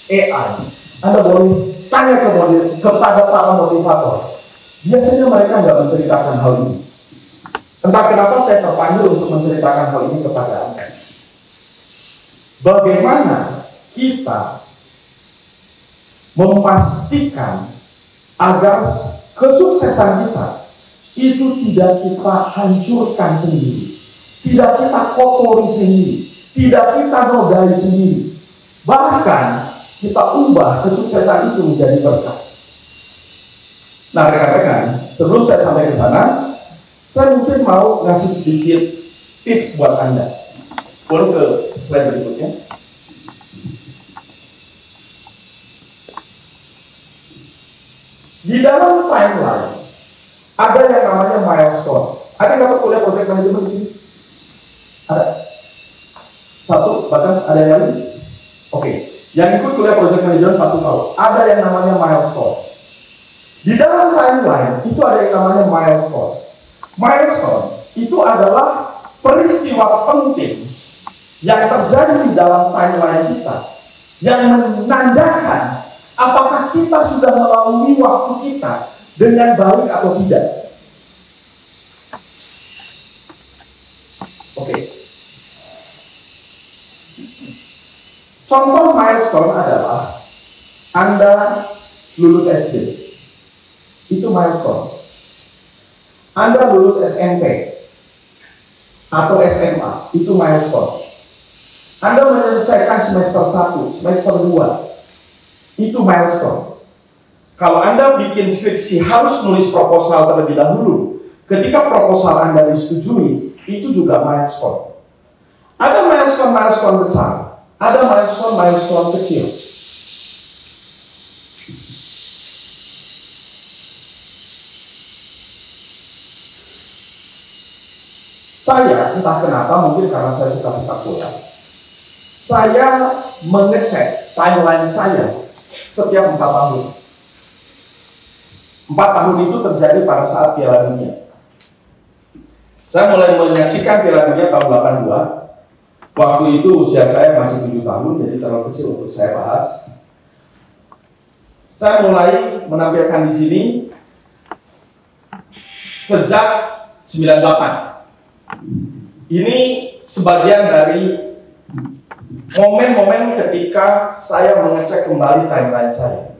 AI, Anda boleh tanya kepada para motivator. Biasanya mereka nggak menceritakan hal ini. Entah kenapa saya terpanggil untuk menceritakan hal ini kepada Anda. Bagaimana kita memastikan agar kesuksesan kita itu tidak kita hancurkan sendiri, tidak kita kotori sendiri, tidak kita nodai sendiri, bahkan kita ubah kesuksesan itu menjadi berkah. Nah rekan-rekan, sebelum saya sampai ke sana, saya mungkin mau ngasih sedikit tips buat Anda. Boleh ke slide berikutnya. Di dalam timeline, Ada yang namanya milestone. Ada yang dapat kuliah project management di sini? Ada? Satu, bahkan ada yang lain? Oke. Yang ikut kuliah project management pasti tahu. Ada yang namanya milestone. Di dalam timeline itu ada yang namanya milestone. Milestone itu adalah peristiwa penting yang terjadi di dalam timeline kita yang menandakan apakah kita sudah melalui waktu kita dengan baik atau tidak. Oke. Contoh milestone adalah Anda lulus SD. Itu milestone. Anda lulus SMP atau SMA, itu milestone. Anda menyelesaikan semester 1, semester 2, itu milestone. Kalau Anda bikin skripsi harus nulis proposal terlebih dahulu. Ketika proposal Anda disetujui, itu juga milestone. Ada milestone besar, ada milestone kecil. Saya, entah kenapa, mungkin karena saya suka sepak bola, saya mengecek timeline saya setiap 4 tahun. 4 tahun itu terjadi pada saat Piala Dunia. Saya mulai menyaksikan Piala Dunia tahun 82. Waktu itu usia saya masih 7 tahun, jadi terlalu kecil untuk saya bahas. Saya mulai menampilkan di sini sejak 98. Ini sebagian dari momen-momen ketika saya mengecek kembali timeline saya.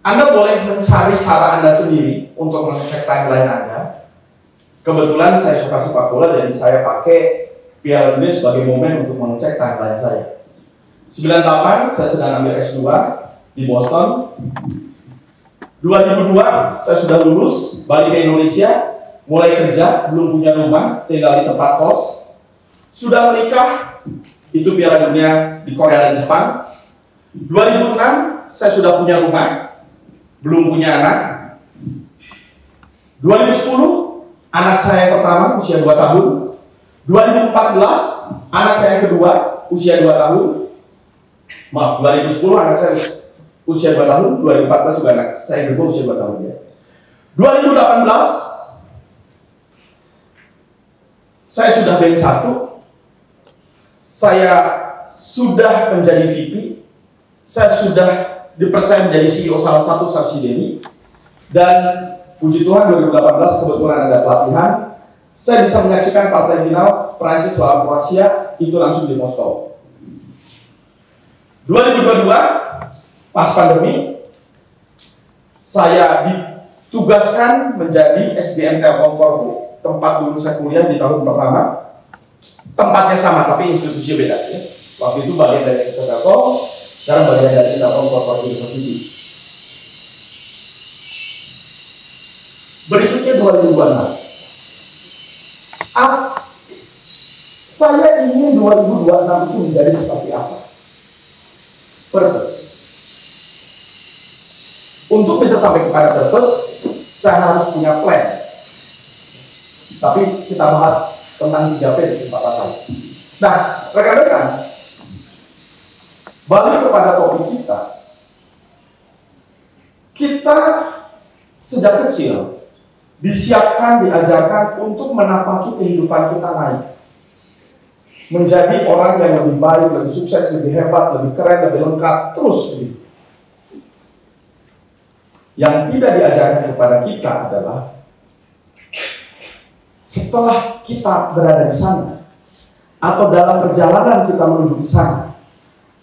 Anda boleh mencari cara Anda sendiri untuk mengecek timeline Anda. Kebetulan saya suka sepak bola, jadi saya pakai Piala Dunia sebagai momen untuk mengecek timeline saya. 98 saya sedang ambil S2 di Boston. 2002 saya sudah lulus, balik ke Indonesia, mulai kerja, belum punya rumah, tinggal di tempat kos. Sudah menikah, itu Piala Dunia di Korea dan Jepang. 2006 saya sudah punya rumah, belum punya anak. 2010 anak saya yang pertama usia 2 tahun. 2014 anak saya yang kedua usia 2 tahun. Maaf, 2010 anak saya usia 2 tahun, 2014 juga anak saya yang kedua usia 2 tahun ya. 2018 saya sudah band 1. Saya sudah menjadi VP. Saya sudah dipercaya menjadi CEO salah satu subsidiary. Dan puji Tuhan 2018 kebetulan ada pelatihan. Saya bisa menyaksikan partai final Prancis lawan Kroasia itu langsung di Moskow. 2022 pas pandemi, saya ditugaskan menjadi SDM Telkom Korpo, tempat dulu saya kuliah di tahun pertama. Tempatnya sama, tapi institusinya beda. Ya. Waktu itu bagian dari sistem Telkom, sekarang bagian dari Telkom Korpo University. Berikutnya 2026. Saya ingin 2026 itu menjadi seperti apa? Purpose. Untuk bisa sampai kepada purpose, saya harus punya plan. Tapi kita bahas tentang 3P di kesempatan lain. Nah, rekan-rekan, balik kepada topik kita. Kita sejak kecil disiapkan, diajarkan untuk menapaki kehidupan kita naik. Menjadi orang yang lebih baik, lebih sukses, lebih hebat, lebih keren, lebih lengkap, terus begitu. Yang tidak diajarkan kepada kita adalah setelah kita berada di sana atau dalam perjalanan kita menuju ke sana,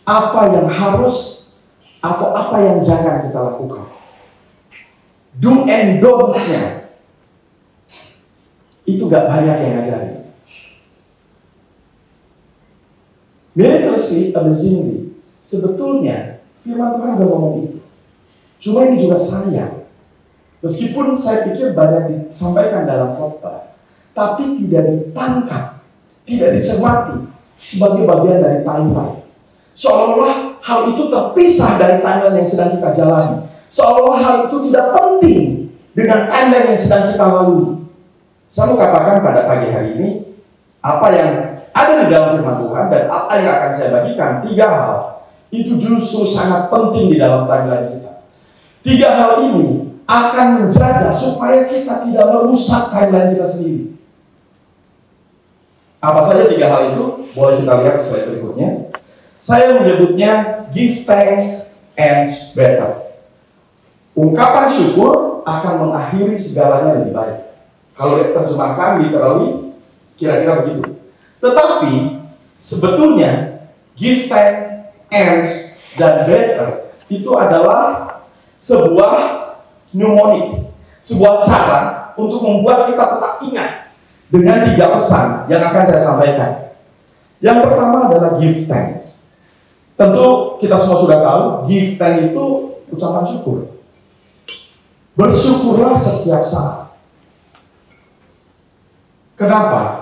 apa yang harus atau apa yang jangan kita lakukan. Do and don'ts-nya itu gak banyak yang ngajarin. Miraculously, amazingly, sebetulnya firman Tuhan gak ngomong itu. Cuma ini juga sayang. Meskipun saya pikir banyak disampaikan dalam khotbah, tapi tidak ditangkap, tidak dicermati sebagai bagian dari timeline. Seolah-olah hal itu terpisah dari timeline yang sedang kita jalani. Seolah hal itu tidak penting dengan timeline yang sedang kita lalui. Saya mau katakan pada pagi hari ini, apa yang ada di dalam firman Tuhan dan apa yang akan saya bagikan, 3 hal itu justru sangat penting di dalam timeline kita. 3 hal ini akan menjaga supaya kita tidak merusak timeline kita sendiri. Apa saja 3 hal itu? Boleh kita lihat slide berikutnya. Saya menyebutnya give thanks and better. Ungkapan syukur akan mengakhiri segalanya lebih baik. Kalau terjemahkan literally, kira-kira begitu. Tetapi sebetulnya give thanks and dan better itu adalah sebuah mnemonik, sebuah cara untuk membuat kita tetap ingat dengan 3 pesan yang akan saya sampaikan. Yang pertama adalah give thanks. Tentu kita semua sudah tahu, give thanks itu ucapan syukur. Bersyukurlah setiap saat. Kenapa?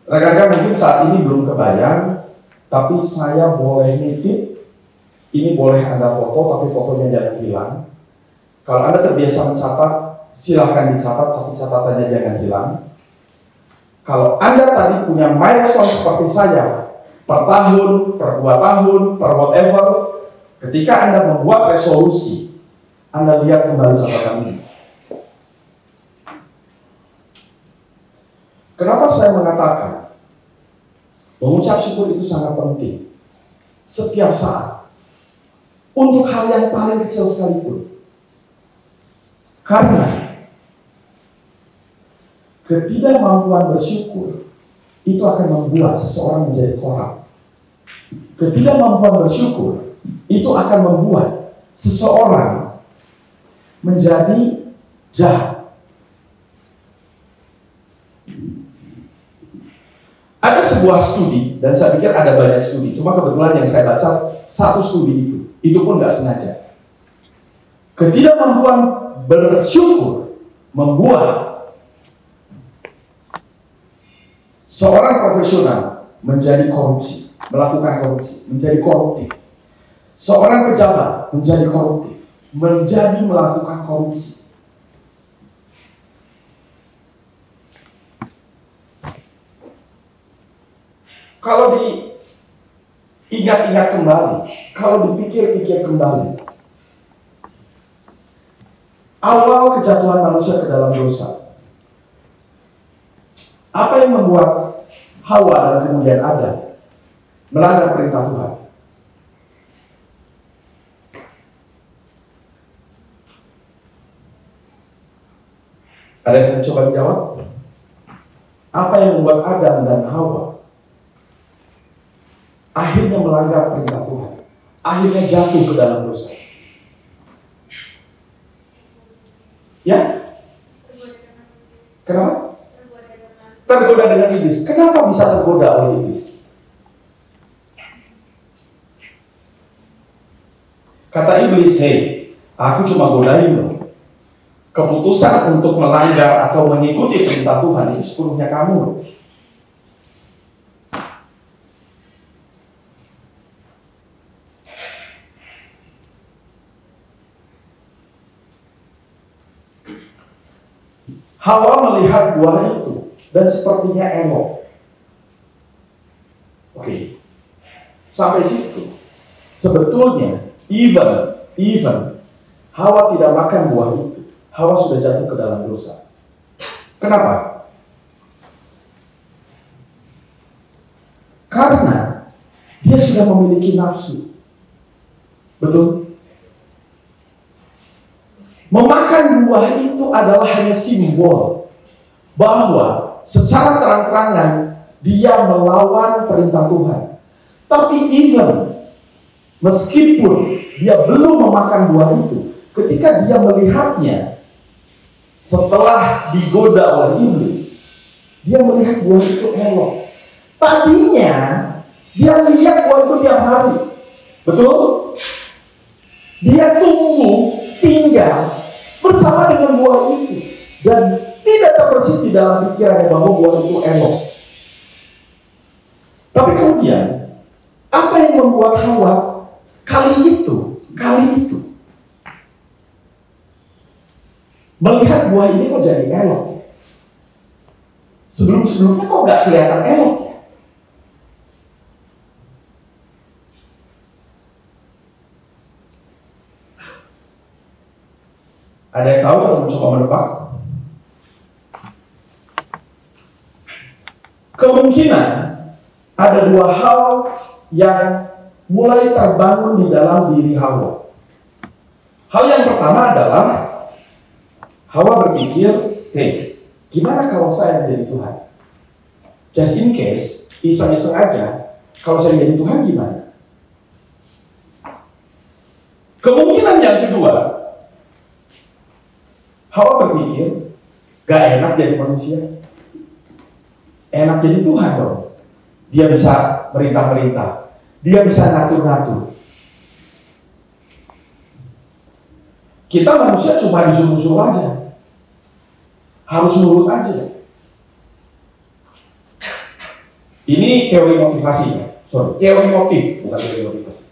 Rekan-rekan mungkin saat ini belum kebayang, tapi saya boleh nitip. Ini boleh Anda foto, tapi fotonya jangan hilang. Kalau Anda terbiasa mencatat, silahkan dicatat, tapi catatannya jangan hilang. Kalau Anda tadi punya milestone seperti saya, per tahun, per 2 tahun, per whatever, ketika Anda membuat resolusi, Anda lihat kembali catatan ini. Kenapa saya mengatakan mengucap syukur itu sangat penting setiap saat untuk hal yang paling kecil sekalipun? Karena ketidakmampuan bersyukur itu akan membuat seseorang menjadi korup. Ketidakmampuan bersyukur itu akan membuat seseorang menjadi jahat. Ada sebuah studi, dan saya pikir ada banyak studi, cuma kebetulan yang saya baca 1 studi itu pun nggak sengaja. Ketidakmampuan bersyukur membuat seorang profesional menjadi korupsi, melakukan korupsi, menjadi koruptif. Seorang pejabat menjadi koruptif, menjadi melakukan korupsi. Kalau diingat-ingat kembali, kalau dipikir-pikir kembali, awal kejatuhan manusia ke dalam dosa, apa yang membuat Hawa dan kemudian Adam melanggar perintah Tuhan? Ada yang mencoba menjawab? Apa yang membuat Adam dan Hawa akhirnya melanggar perintah Tuhan, akhirnya jatuh ke dalam dosa? Ya? Kenapa? Tergoda dengan iblis. Kenapa bisa tergoda oleh iblis? Kata iblis, "Hei, aku cuma godain loh. Keputusan untuk melanggar atau mengikuti perintah Tuhan itu sepenuhnya kamu loh." Hawa melihat buah itu dan sepertinya elok. Oke. Sampai situ. Sebetulnya even Hawa tidak makan buah itu, Hawa sudah jatuh ke dalam dosa. Kenapa? Karena dia sudah memiliki nafsu. Betul? Memakan buah itu adalah hanya simbol bahwa secara terang-terangan dia melawan perintah Tuhan. Tapi meskipun dia belum memakan buah itu, ketika dia melihatnya setelah digoda oleh iblis, dia melihat buah itu elok. Tadinya dia melihat buah itu tiap hari, betul? Dia tinggal bersama dengan buah itu dan tidak terbersit di dalam pikirannya bahwa buah itu elok. Tapi kemudian apa yang membuat Hawa kali itu lihat buah ini kok jadi elok? Sebelum-sebelumnya kok nggak kelihatan elok? Ada yang tahu atau mencoba menebak? Kemungkinan ada dua hal yang mulai terbangun di dalam diri Hawa. Hal yang pertama adalah Hawa berpikir, hey, gimana kalau saya menjadi Tuhan? Just in case, iseng-iseng aja, kalau saya menjadi Tuhan gimana? Kemungkinan yang kedua, Hawa berpikir, gak enak jadi manusia. Enak jadi Tuhan dong. Dia bisa merintah-merintah. Dia bisa ngatur-ngatur. Kita manusia cuma disuruh-suruh aja. Harus nurut aja. Ini teori motivasi. Teori motif, bukan teori motivasi.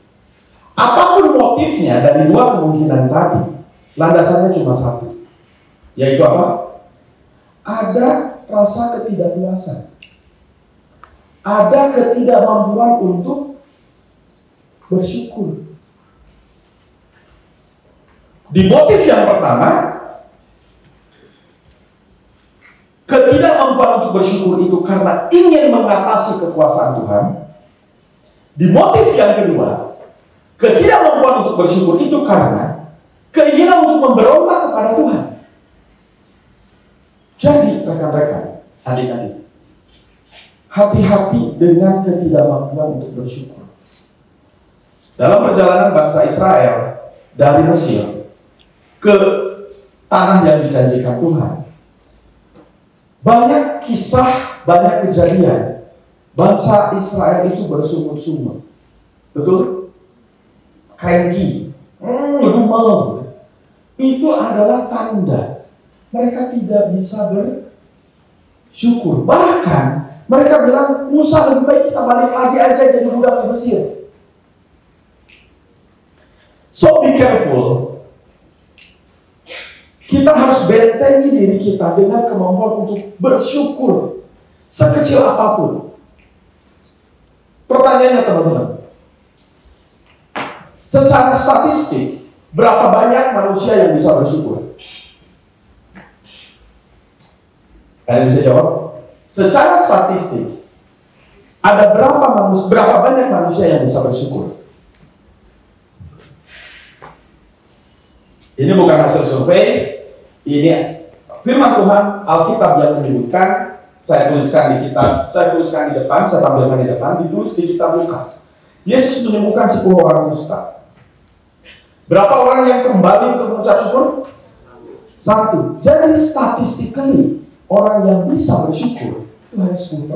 Apapun motifnya dari dua kemungkinan tadi, landasannya cuma satu. Yaitu apa? Ada rasa ketidakpuasan. Ada ketidakmampuan untuk bersyukur. Di motif yang pertama, ketidakmampuan untuk bersyukur itu karena ingin mengatasi kekuasaan Tuhan. Di motif yang kedua, ketidakmampuan untuk bersyukur itu karena keinginan untuk memberontak kepada Tuhan. Jadi, rekan-rekan, adik-adik, hati-hati dengan ketidakmampuan untuk bersyukur. Dalam perjalanan bangsa Israel dari Mesir ke tanah yang dijanjikan Tuhan, banyak kisah, banyak kejadian bangsa Israel itu bersungut-sungut. Betul? Cranky, ngedumel. Itu adalah tanda mereka tidak bisa bersyukur. Bahkan mereka bilang, Musa, lebih baik kita balik lagi aja jadi budak di Mesir. So be careful. Kita harus bentengi diri kita dengan kemampuan untuk bersyukur sekecil apapun. Pertanyaannya teman-teman, secara statistik berapa banyak manusia yang bisa bersyukur? Kalian bisa jawab? Secara statistik ada berapa banyak manusia yang bisa bersyukur? Ini bukan hasil survei. Ini firman Tuhan, Alkitab yang menyebutkan. Saya tuliskan di kitab, saya tuliskan di depan, saya tampilkan di depan, ditulis di kitab Lukas. Yesus menyembuhkan 10 orang kusta. Berapa orang yang kembali untuk mengucap syukur? 1. Jadi statistically orang yang bisa bersyukur itu hanya 10%.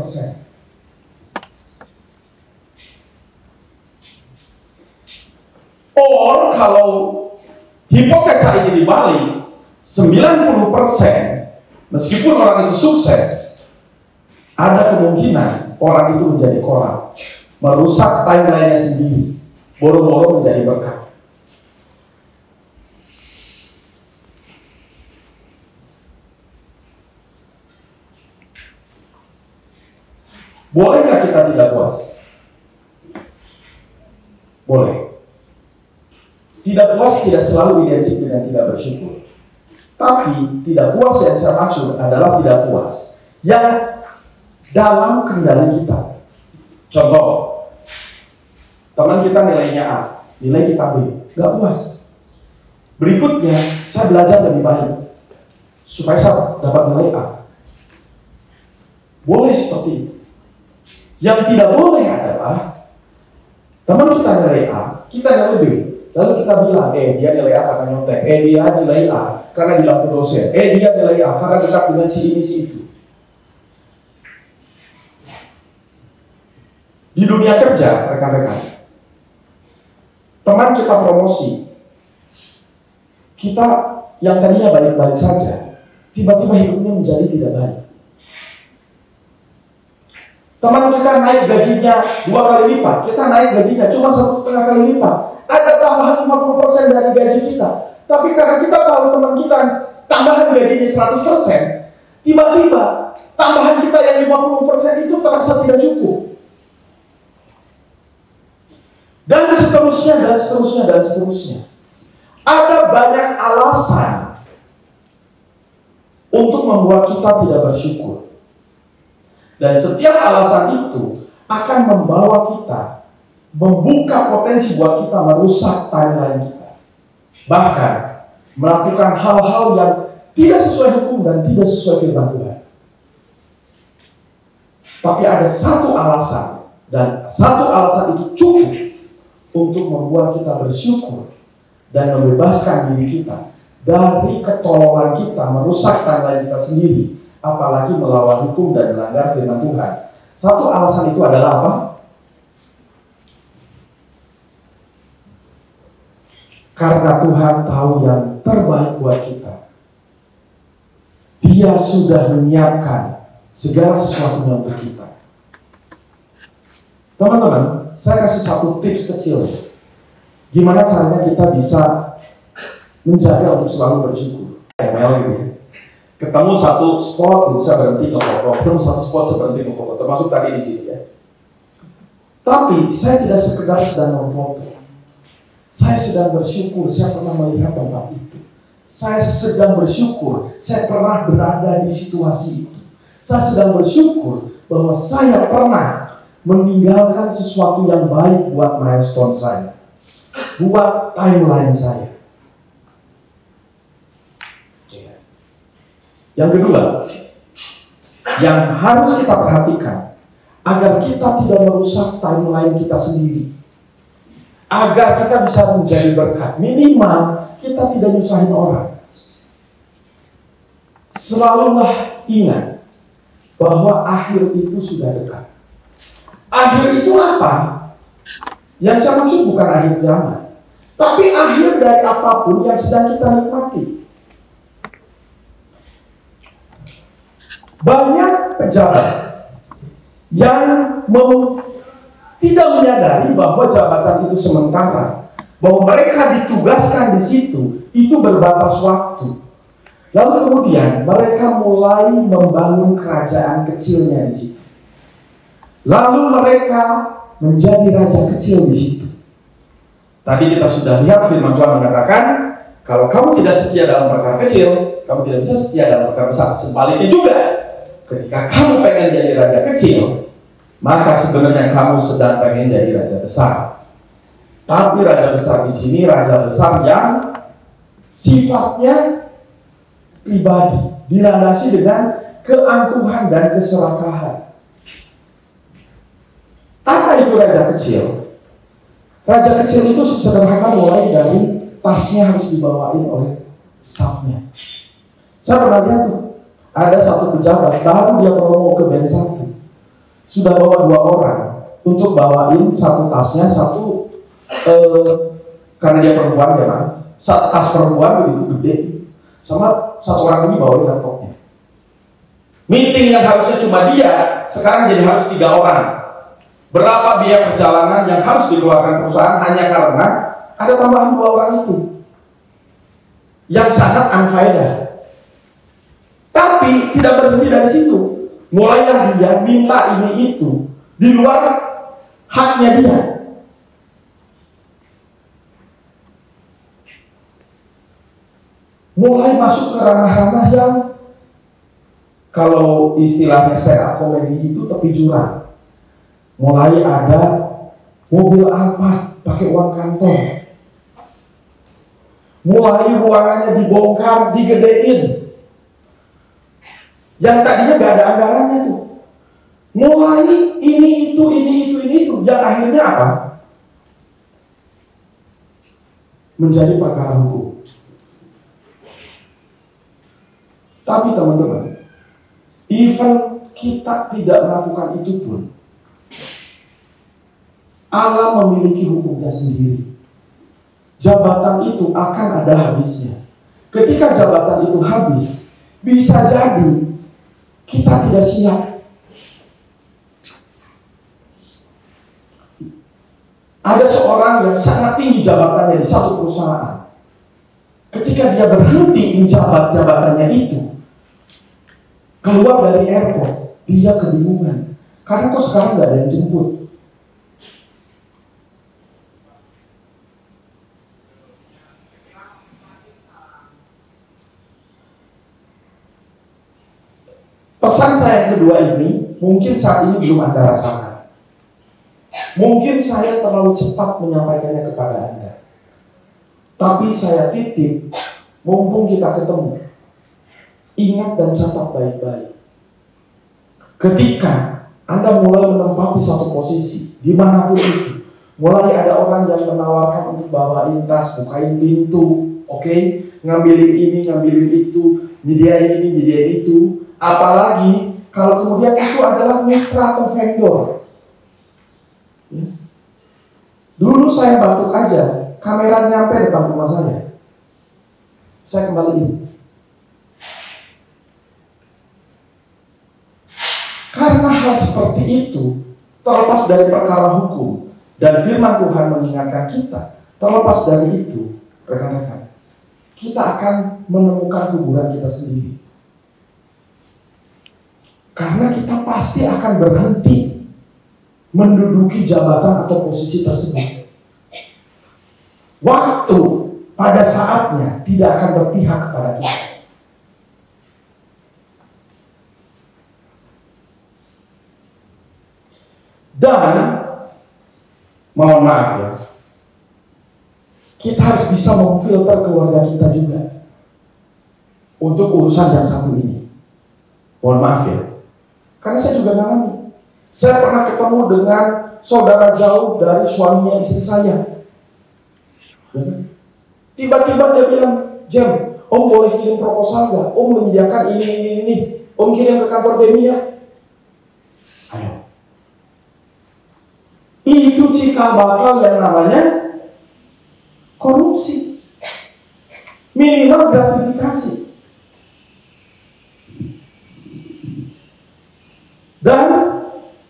Or kalau hipotesa ini dibalik, 90%, meskipun orang itu sukses, ada kemungkinan orang itu menjadi korup, merusak timeline-nya sendiri, boro-boro menjadi berkat. Bolehkah kita tidak puas? Boleh. Tidak puas tidak selalu identik dengan tidak bersyukur. Tapi tidak puas yang saya maksud adalah tidak puas yang dalam kendali kita. Contoh, teman kita nilainya A, nilai kita B, gak puas. Berikutnya, saya belajar lebih baik supaya saya dapat nilai A. Boleh seperti itu. Yang tidak boleh adalah teman kita nilai A, kita nilai B. Lalu kita bilang, dia nilai A karena nyontek, dia nilai A karena dibantu dosen, dia nilai A karena dekat dengan si ini, si itu. Di dunia kerja, rekan-rekan, teman kita promosi, kita yang tadinya baik-baik saja, tiba-tiba hidupnya menjadi tidak baik. Teman kita naik gajinya 2 kali lipat, kita naik gajinya cuma 1,5 kali lipat. Ada tambahan 50% dari gaji kita. Tapi karena kita tahu teman kita tambahan gajinya 100%, tiba-tiba tambahan kita yang 50% itu terasa tidak cukup. Dan seterusnya, dan seterusnya, dan seterusnya. Ada banyak alasan untuk membuat kita tidak bersyukur. Dan setiap alasan itu akan membawa kita, membuka potensi buat kita merusak timeline kita. Bahkan melakukan hal-hal yang tidak sesuai hukum dan tidak sesuai firman Tuhan. Tapi ada satu alasan, dan satu alasan itu cukup untuk membuat kita bersyukur dan membebaskan diri kita dari ketololan kita merusak timeline kita sendiri, apalagi melawan hukum dan melanggar firman Tuhan. Satu alasan itu adalah apa? Karena Tuhan tahu yang terbaik buat kita. Dia sudah menyiapkan segala sesuatunya untuk kita. Teman-teman, saya kasih satu tips kecil. Gimana caranya kita bisa menjaga untuk selalu bersyukur. ML gitu ya. Ketemu satu spot, bisa berhenti ngefoto. Ketemu satu spot, saya berhenti ngefoto. Termasuk tadi di sini ya. Tapi saya tidak sekedar sedang memfoto. Saya sedang bersyukur, saya pernah melihat tempat itu. Saya sedang bersyukur, saya pernah berada di situasi itu. Saya sedang bersyukur bahwa saya pernah meninggalkan sesuatu yang baik buat milestone saya, buat timeline saya. Yang kedua, yang harus kita perhatikan agar kita tidak merusak timeline kita sendiri, agar kita bisa menjadi berkat, minimal kita tidak nyusahin orang. Selalulah ingat bahwa akhir itu sudah dekat. Akhir itu apa? Yang saya maksud bukan akhir zaman, tapi akhir dari apapun yang sedang kita nikmati. Banyak pejabat yang tidak menyadari bahwa jabatan itu sementara, bahwa mereka ditugaskan di situ itu berbatas waktu. Lalu kemudian mereka mulai membangun kerajaan kecilnya di situ. Lalu mereka menjadi raja kecil di situ. Tadi kita sudah lihat firman Tuhan mengatakan, kalau kamu tidak setia dalam perkara kecil, kamu tidak bisa setia dalam perkara besar. Sebaliknya juga, ketika kamu pengen jadi raja kecil, maka sebenarnya kamu sedang pengen jadi raja besar. Tapi raja besar di sini raja besar yang sifatnya pribadi, dilandasi dengan keangkuhan dan keserakahan. Apa itu raja kecil? Raja kecil itu sesederhana mulai dari tasnya harus dibawain oleh stafnya. Saya pernah lihat tuh, ada satu pejabat baru dia promo ke band 1, sudah bawa 2 orang untuk bawain satu tasnya, satu karena dia perempuan ya kan, satu tas perempuan begitu gede, sama satu orang ini bawain laptopnya. Meeting yang harusnya cuma dia, sekarang jadi harus 3 orang. Berapa biaya perjalanan yang harus dikeluarkan perusahaan hanya karena ada tambahan 2 orang itu yang sangat unfaedah. Tapi tidak berhenti dari situ. Mulailah dia minta ini itu di luar haknya dia. Mulai masuk ke ranah-ranah yang kalau istilahnya stand up comedy itu tepi jurang. Mulai ada mobil Alphard pakai uang kantor. Mulai ruangannya dibongkar, digedein. Yang tadinya gak ada anggarannya tuh. Mulai ini itu. Yang akhirnya apa? Menjadi perkara hukum. Tapi teman-teman, even kita tidak melakukan itu pun, Allah memiliki hukumnya sendiri. Jabatan itu akan ada habisnya. Ketika jabatan itu habis, bisa jadi kita tidak siap. Ada seorang yang sangat tinggi jabatannya di satu perusahaan. Ketika dia berhenti menjabat jabatannya itu, keluar dari airport, dia kebingungan. Karena kok sekarang nggak ada yang jemput. Pesan saya yang kedua ini, mungkin saat ini belum Anda rasakan. Mungkin saya terlalu cepat menyampaikannya kepada Anda. Tapi saya titip, mumpung kita ketemu, ingat dan catat baik-baik. Ketika Anda mulai menempati satu posisi, dimanapun itu, mulai ada orang yang menawarkan untuk bawain tas, bukain pintu, oke? Ngambilin ini, ngambilin itu, nyediain ini, nyediain itu. Apalagi kalau kemudian itu adalah mitra atau vendor. Ya. Dulu saya batuk aja, kamera nyampe depan rumah saya kembaliin. Karena hal seperti itu, terlepas dari perkara hukum dan firman Tuhan mengingatkan kita, terlepas dari itu, rekan-rekan, kita akan menemukan kuburan kita sendiri. Karena kita pasti akan berhenti menduduki jabatan atau posisi tersebut. Waktu pada saatnya tidak akan berpihak kepada kita. Dan mohon maaf ya, kita harus bisa memfilter keluarga kita juga untuk urusan yang satu ini. Mohon maaf ya, karena saya juga ngalami. Saya pernah ketemu dengan saudara jauh dari suaminya istri saya. Tiba-tiba dia bilang, "Jam, Om boleh kirim proposal gak? Om menyediakan ini. Om kirim ke kantor Demi ya." Ayo. Itu cikal bakal yang namanya korupsi. Minimal gratifikasi. Dan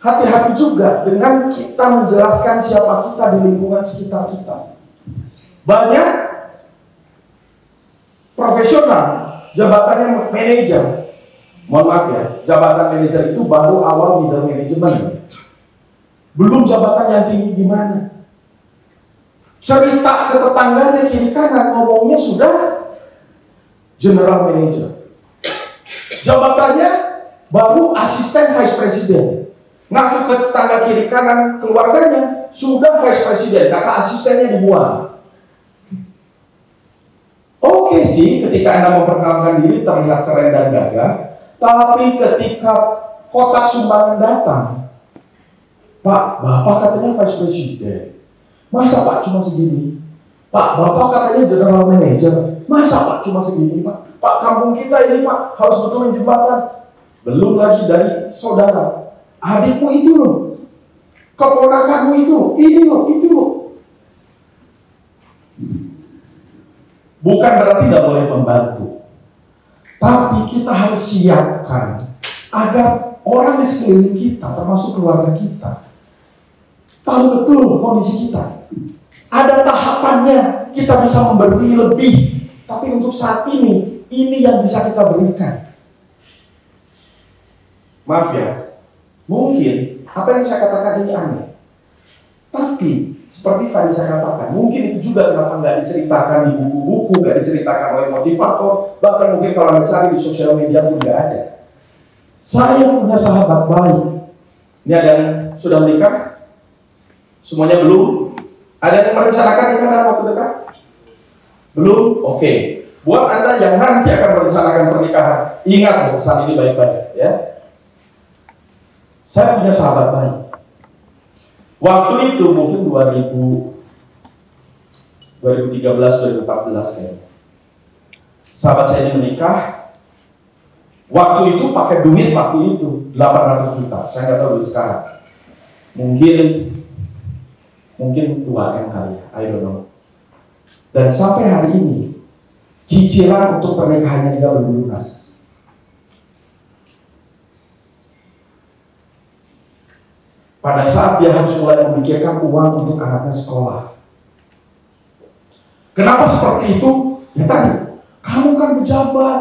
hati-hati juga dengan kita menjelaskan siapa kita di lingkungan sekitar kita. Banyak profesional jabatannya manajer. Mohon maaf ya, jabatan manajer itu baru awal middle management. Belum jabatan yang tinggi gimana. Cerita ke tetangganya kiri kanan ngomongnya sudah general manager. Jabatannya baru asisten vice president. Ngaku ke tetangga kiri kanan keluarganya sudah vice president, kakak asistennya dibuang. Oke sih, ketika Anda memperkenalkan diri terlihat keren dan gagah, tapi ketika kotak sumbangan datang, Pak, Bapak katanya vice president, masa Pak cuma segini? Pak, Bapak katanya general manager, masa Pak cuma segini Pak? Pak, kampung kita ini Pak harus betulin jembatan. Belum lagi dari saudara, adikmu itu loh, keponakanmu itu loh, ini loh, itu loh. Bukan berarti tidak boleh membantu, tapi kita harus siapkan agar orang di sekeliling kita, termasuk keluarga kita, tahu betul kondisi kita. Ada tahapannya, kita bisa memberi lebih, tapi untuk saat ini yang bisa kita berikan. Maaf ya, mungkin apa yang saya katakan ini aneh, tapi seperti tadi saya katakan, mungkin itu juga kenapa nggak diceritakan di buku-buku, nggak diceritakan oleh motivator, bahkan mungkin kalau Anda cari di sosial media pun nggak ada. Saya punya sahabat baik. Ini ada yang sudah menikah? Semuanya belum? Ada yang merencanakan nikah dalam waktu dekat? Belum? Oke. Buat Anda yang nanti akan merencanakan pernikahan, ingat pesan ini baik-baik ya. Saya punya sahabat baik. Waktu itu mungkin 2013-2014 kayaknya. Sahabat saya ini menikah. Waktu itu pakai duit waktu itu 800 juta. Saya nggak tahu duit sekarang. Mungkin 2M kali ya, I don't know. Dan sampai hari ini cicilan untuk pernikahannya dia belum lunas. Pada saat dia harus mulai memikirkan uang untuk anaknya sekolah. Kenapa seperti itu? Ya tadi, kamu kan pejabat.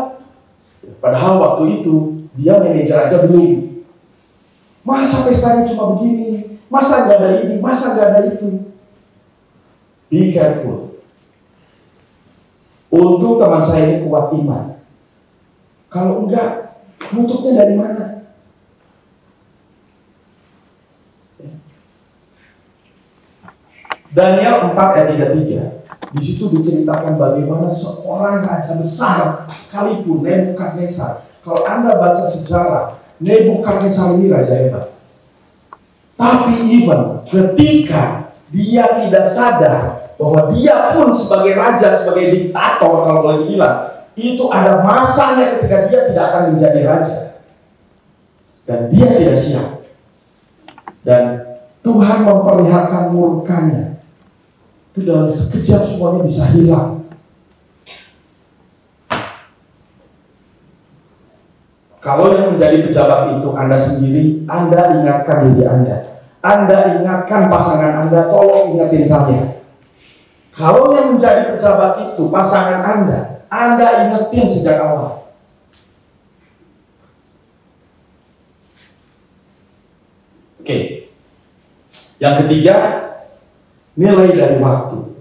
Padahal waktu itu dia manajer aja belum. Masa pestanya cuma begini? Masa nggak ada ini? Masa nggak ada itu? Be careful. Untuk teman saya ini kuat iman. Kalau enggak, nutupnya dari mana? Daniel 4 ayat 33. Di situ diceritakan bagaimana seorang raja besar sekalipun Nebukadnezar. Kalau Anda baca sejarah, Nebukadnezar ini raja hebat. Tapi even ketika dia tidak sadar bahwa dia pun sebagai raja, sebagai diktator kalau boleh dibilang, itu ada masanya ketika dia tidak akan menjadi raja. Dan dia tidak siap. Dan Tuhan memperlihatkan murkanya. Itu dalam sekejap semuanya bisa hilang. Kalau yang menjadi pejabat itu Anda sendiri, Anda ingatkan diri Anda. Anda ingatkan pasangan Anda, tolong ingatin saya. Kalau yang menjadi pejabat itu pasangan Anda ingetin sejak awal. Oke. Yang ketiga, nilai dari waktu.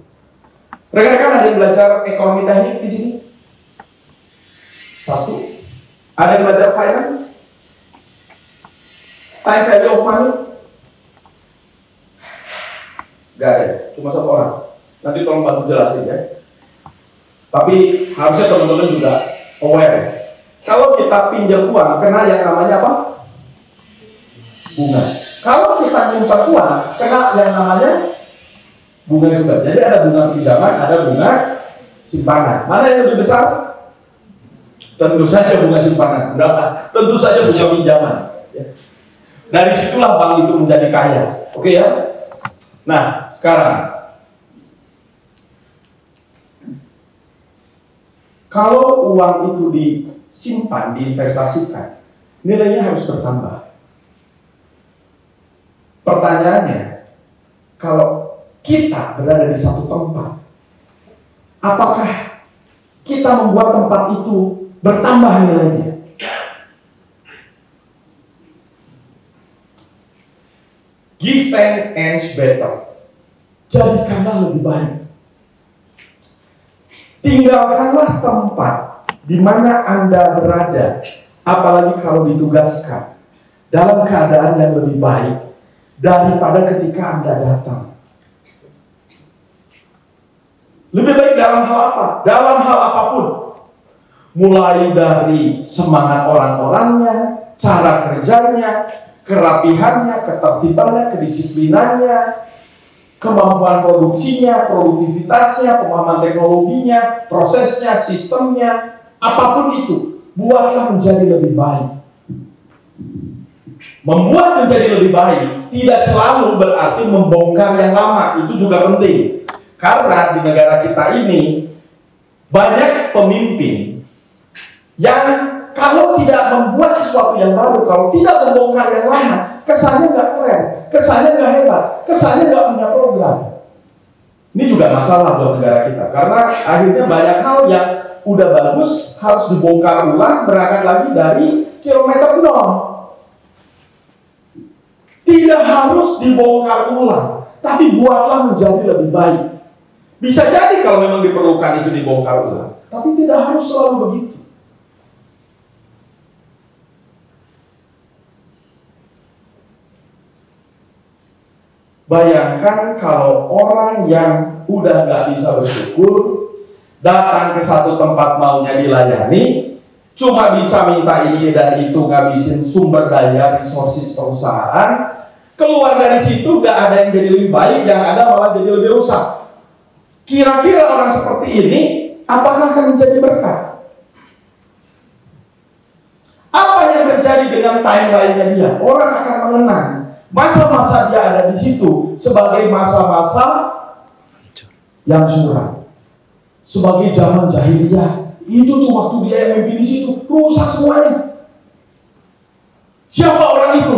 Rekan-rekan ada yang belajar ekonomi teknik di sini? Satu. Ada yang belajar finance? Time value of money? Gak ada, cuma satu orang. Nanti tolong bantu jelasin ya. Tapi harusnya teman-teman juga aware. Kalau kita pinjam uang, kena yang namanya apa? Bunga. Kalau kita nyimpan uang, kena yang namanya bunga juga. Jadi ada bunga pinjaman, ada bunga simpanan. Mana yang lebih besar? Tentu saja bunga simpanan. Berapa? Tentu saja bunga pinjaman. Ya. Dari situlah bank itu menjadi kaya. Oke ya? Nah, sekarang kalau uang itu disimpan, diinvestasikan, nilainya harus bertambah. Pertanyaannya, kalau kita berada di satu tempat, apakah kita membuat tempat itu bertambah nilainya? Give 10 ends better. Jadikanlah lebih baik. Tinggalkanlah tempat di mana Anda berada, apalagi kalau ditugaskan, dalam keadaan yang lebih baik daripada ketika Anda datang. Lebih baik dalam hal apa? Dalam hal apapun. Mulai dari semangat orang-orangnya, cara kerjanya, kerapihannya, ketertibannya, kedisiplinannya, kemampuan produksinya, produktivitasnya, pemahaman teknologinya, prosesnya, sistemnya, apapun itu, buatlah menjadi lebih baik. Membuat menjadi lebih baik tidak selalu berarti membongkar yang lama, itu juga penting. Karena di negara kita ini banyak pemimpin yang kalau tidak membuat sesuatu yang baru, kalau tidak membongkar yang lama, kesannya nggak keren, kesannya nggak hebat, kesannya nggak punya program. Ini juga masalah buat negara kita, karena akhirnya banyak hal yang udah bagus harus dibongkar ulang, berangkat lagi dari kilometer nol. Tidak harus dibongkar ulang, tapi buatlah menjadi lebih baik. Bisa jadi kalau memang diperlukan itu dibongkar ulang, tapi tidak harus selalu begitu. Bayangkan kalau orang yang udah nggak bisa bersyukur, datang ke satu tempat maunya dilayani, cuma bisa minta ini dan itu, ngabisin sumber daya, resources perusahaan, keluar dari situ nggak ada yang jadi lebih baik, yang ada malah jadi lebih rusak. Kira-kira orang seperti ini, apakah akan menjadi berkat? Apa yang terjadi dengan timeline-nya dia? Orang akan mengenang masa-masa dia ada di situ sebagai masa-masa yang suram, sebagai zaman jahiliyah. Itu tuh waktu dia yang memimpin di situ, rusak semuanya. Siapa orang itu?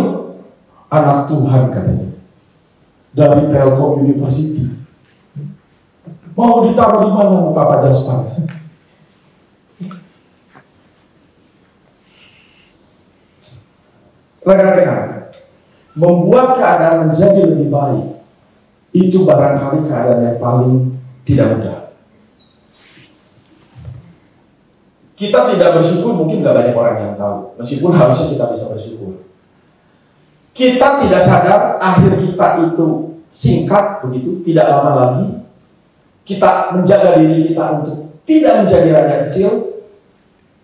Anak Tuhan katanya, dari Telkom University. Mau ditaruh di mana muka Pak Jasper? Rekan-rekan, membuat keadaan menjadi lebih baik itu barangkali keadaan yang paling tidak mudah. Kita tidak bersyukur, mungkin gak banyak orang yang tahu, meskipun harusnya kita bisa bersyukur. Kita tidak sadar akhir kita itu singkat begitu, tidak lama lagi. Kita menjaga diri kita untuk tidak menjadi raja kecil,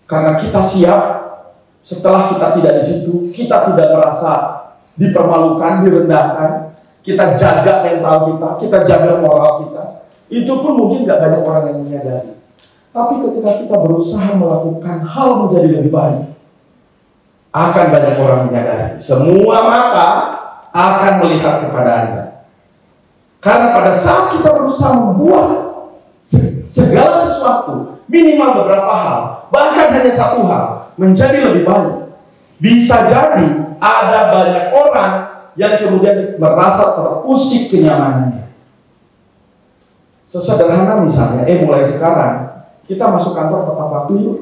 karena kita siap. Setelah kita tidak di situ, kita tidak merasa dipermalukan, direndahkan. Kita jaga mental kita jaga moral kita. Itu pun mungkin gak banyak orang yang menyadari. Tapi ketika kita berusaha melakukan hal menjadi lebih baik, akan banyak orang menyadari. Semua mata akan melihat kepada Anda. Karena pada saat kita berusaha membuat segala sesuatu, minimal beberapa hal, bahkan hanya satu hal, menjadi lebih baik, bisa jadi ada banyak orang yang kemudian merasa terusik kenyamanannya. Sesederhana misalnya, mulai sekarang kita masuk kantor tepat waktu yuk.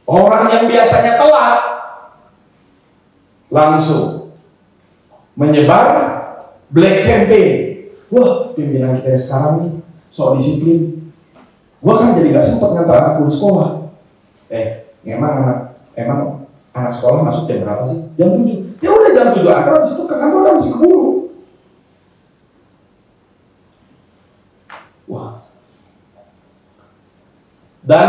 Orang yang biasanya telat langsung menyebar black campaign. Wah, pimpinan kita yang sekarang nih soal disiplin. Gua kan jadi gak sempat ngantar anakku di sekolah. Emang anak sekolah masuk jam berapa sih? Jam 7. Ya udah jam 7 antar, habis itu ke kantor udah masih keburu. Wah. Dan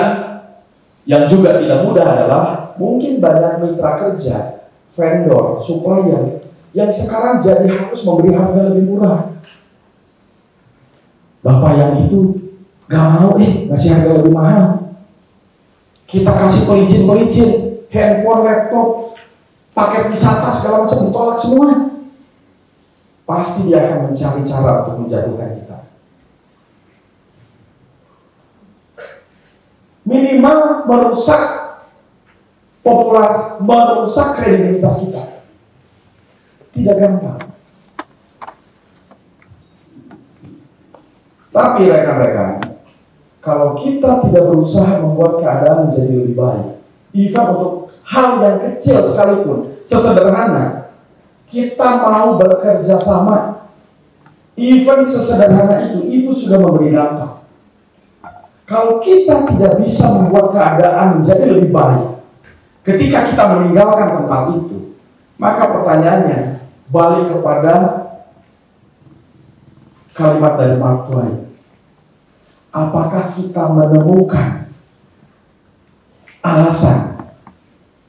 yang juga tidak mudah adalah mungkin banyak mitra kerja, vendor, supplier yang sekarang jadi harus memberi harga lebih murah. Bapak yang itu gak mau ngasih harga lebih mahal. Kita kasih pelicin, handphone, laptop, paket wisata segala macam ditolak semua. Pasti dia akan mencari cara untuk menjatuhkan kita. Minimal merusak popularitas, merusak kredibilitas kita. Tidak gampang. Tapi rekan-rekan, kalau kita tidak berusaha membuat keadaan menjadi lebih baik, even untuk hal yang kecil sekalipun, sesederhana kita mau bekerja sama, even sesederhana itu sudah memberi dampak. Kalau kita tidak bisa membuat keadaan menjadi lebih baik ketika kita meninggalkan tempat itu, maka pertanyaannya balik kepada kalimat dari Mark Twain. Apakah kita menemukan alasan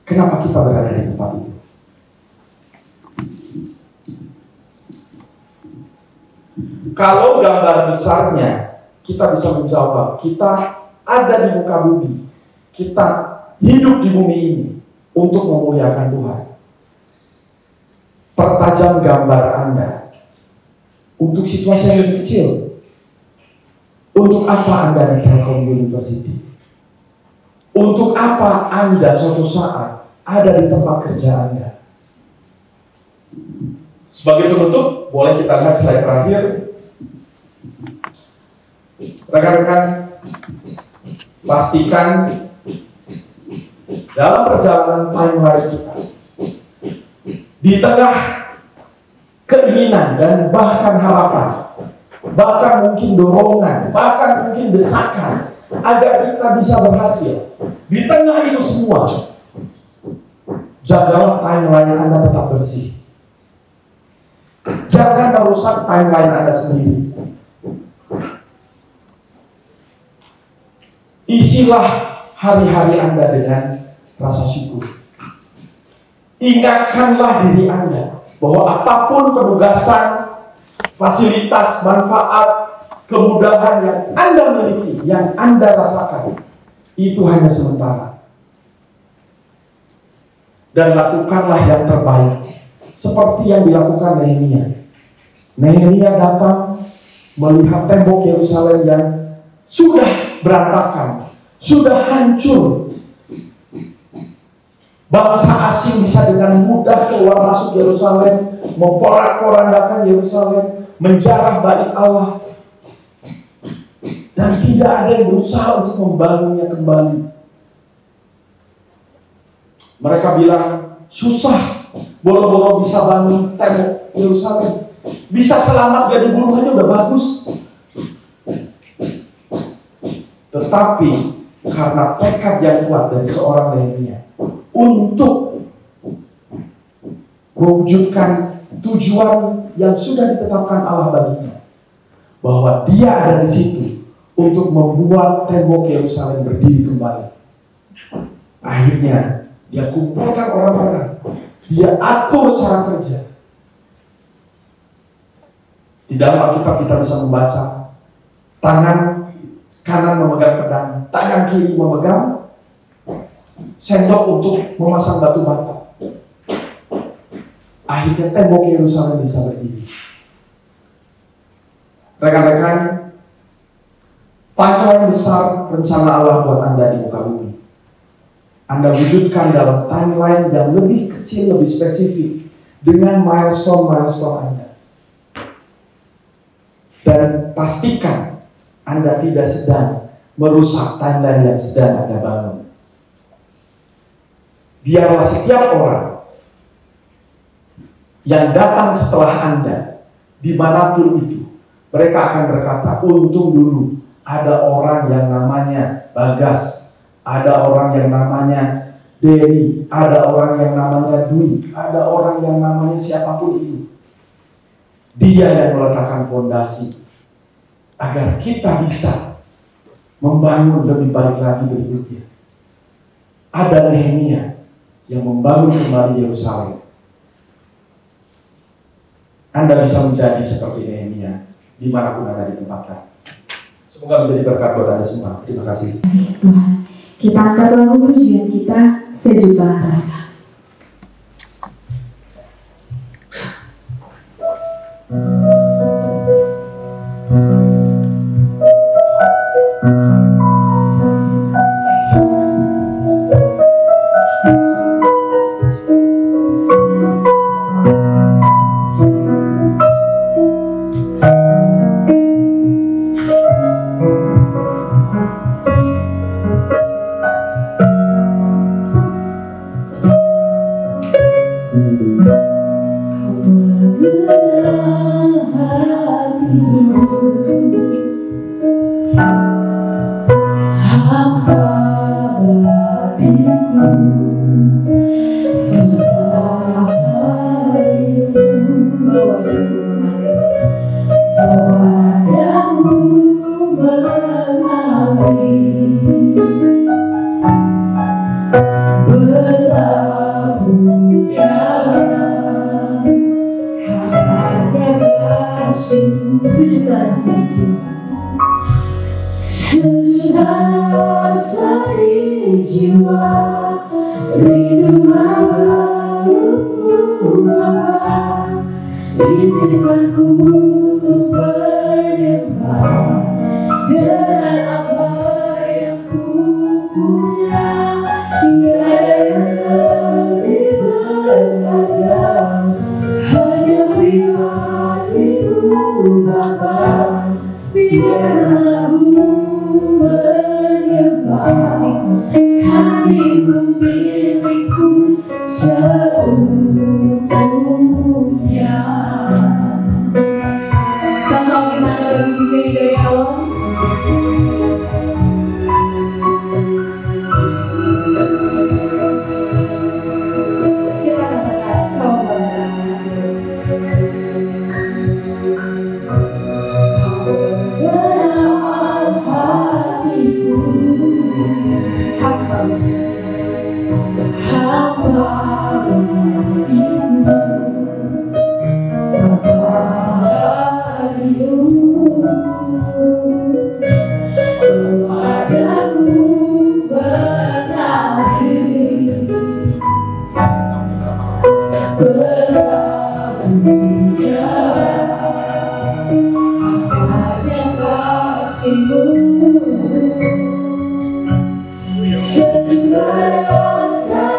kenapa kita berada di tempat itu? Kalau gambar besarnya kita bisa menjawab, kita ada di muka bumi, kita hidup di bumi ini untuk memuliakan Tuhan. Pertajam gambar Anda untuk situasi yang lebih kecil. Untuk apa Anda di Telkom University? Untuk apa Anda suatu saat ada di tempat kerja Anda? Sebagai penutup, boleh kita lihat slide terakhir. Rekan-rekan, pastikan dalam perjalanan timeline kita, di tengah keinginan dan bahkan harapan, bahkan mungkin dorongan, bahkan mungkin desakan agar kita bisa berhasil, di tengah itu semua, jagalah timeline Anda tetap bersih. Jangan merusak timeline Anda sendiri. Isilah hari-hari Anda dengan rasa syukur. Ingatkanlah diri Anda bahwa apapun penugasan, fasilitas, manfaat, kemudahan yang Anda miliki, yang Anda rasakan, itu hanya sementara. Dan lakukanlah yang terbaik, seperti yang dilakukan Nehemia. Nehemia datang melihat tembok Yerusalem yang sudah berantakan, sudah hancur. Bangsa asing bisa dengan mudah keluar masuk Yerusalem, memporak-porandakan Yerusalem, menjarah bait Allah. dan tidak ada yang berusaha untuk membangunnya kembali. Mereka bilang, susah, boro-boro bisa bangun tembok Yerusalem. Bisa selamat dari bunuh aja udah bagus. Tetapi karena tekad yang kuat dari seorang Nehemia untuk mewujudkan tujuan yang sudah ditetapkan Allah baginya, bahwa dia ada di situ untuk membuat tembok Yerusalem berdiri kembali. Akhirnya dia kumpulkan orang-orang, dia atur cara kerja. Di dalam Alkitab kita bisa membaca, tangan kanan memegang pedang, tangan kiri memegang sendok untuk memasang batu bata. Akhirnya tembok Yerusalem bisa berdiri. Rekan-rekan, timeline besar rencana Allah buat Anda di muka bumi, Anda wujudkan dalam timeline yang lebih kecil, lebih spesifik, dengan milestone-milestone Anda. Dan pastikan Anda tidak sedang merusak timeline yang sedang Anda bangun. Biarlah setiap orang yang datang setelah Anda, dimanapun itu, mereka akan berkata, untung dulu ada orang yang namanya Bagas, ada orang yang namanya Dewi, ada orang yang namanya Dwi, ada orang yang namanya siapapun itu. Dia yang meletakkan fondasi agar kita bisa membangun lebih baik lagi berikutnya. Ada Nehemia yang membangun kembali Yerusalem. Anda bisa menjadi seperti Nehemia dimanapun Anda ditempatkan. Semoga menjadi berkat buat Anda semua. Terima kasih. Tuhan, kita angkat lagu pujian kita, Sejuta Rasa. Sejuta rasa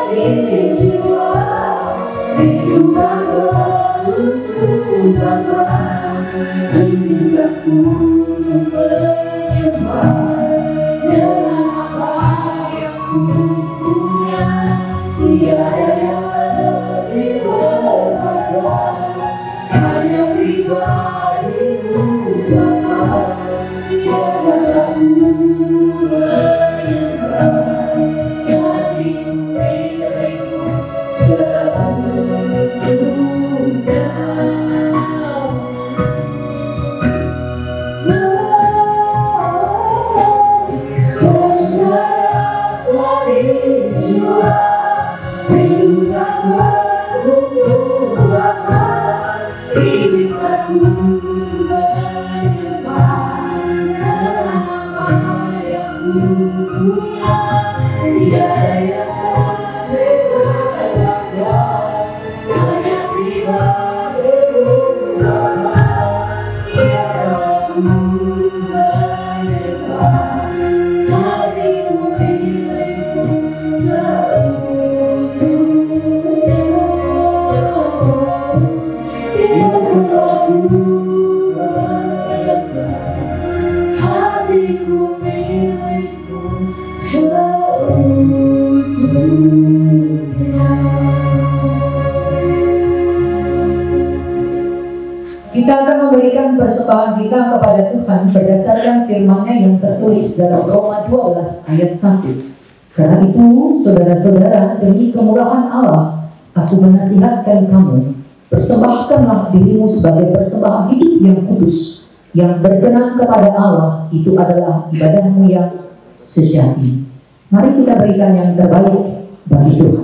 di jiwa, Kita akan memberikan persembahan kita kepada Tuhan berdasarkan firman-Nya yang tertulis dalam Roma 12 ayat 1. Karena itu, saudara-saudara, demi kemurahan Allah, aku menasihatkan kamu, persembahkanlah dirimu sebagai persembahan hidup yang kudus, yang berkenan kepada Allah, itu adalah ibadahmu yang sejati. Mari kita berikan yang terbaik bagi Tuhan.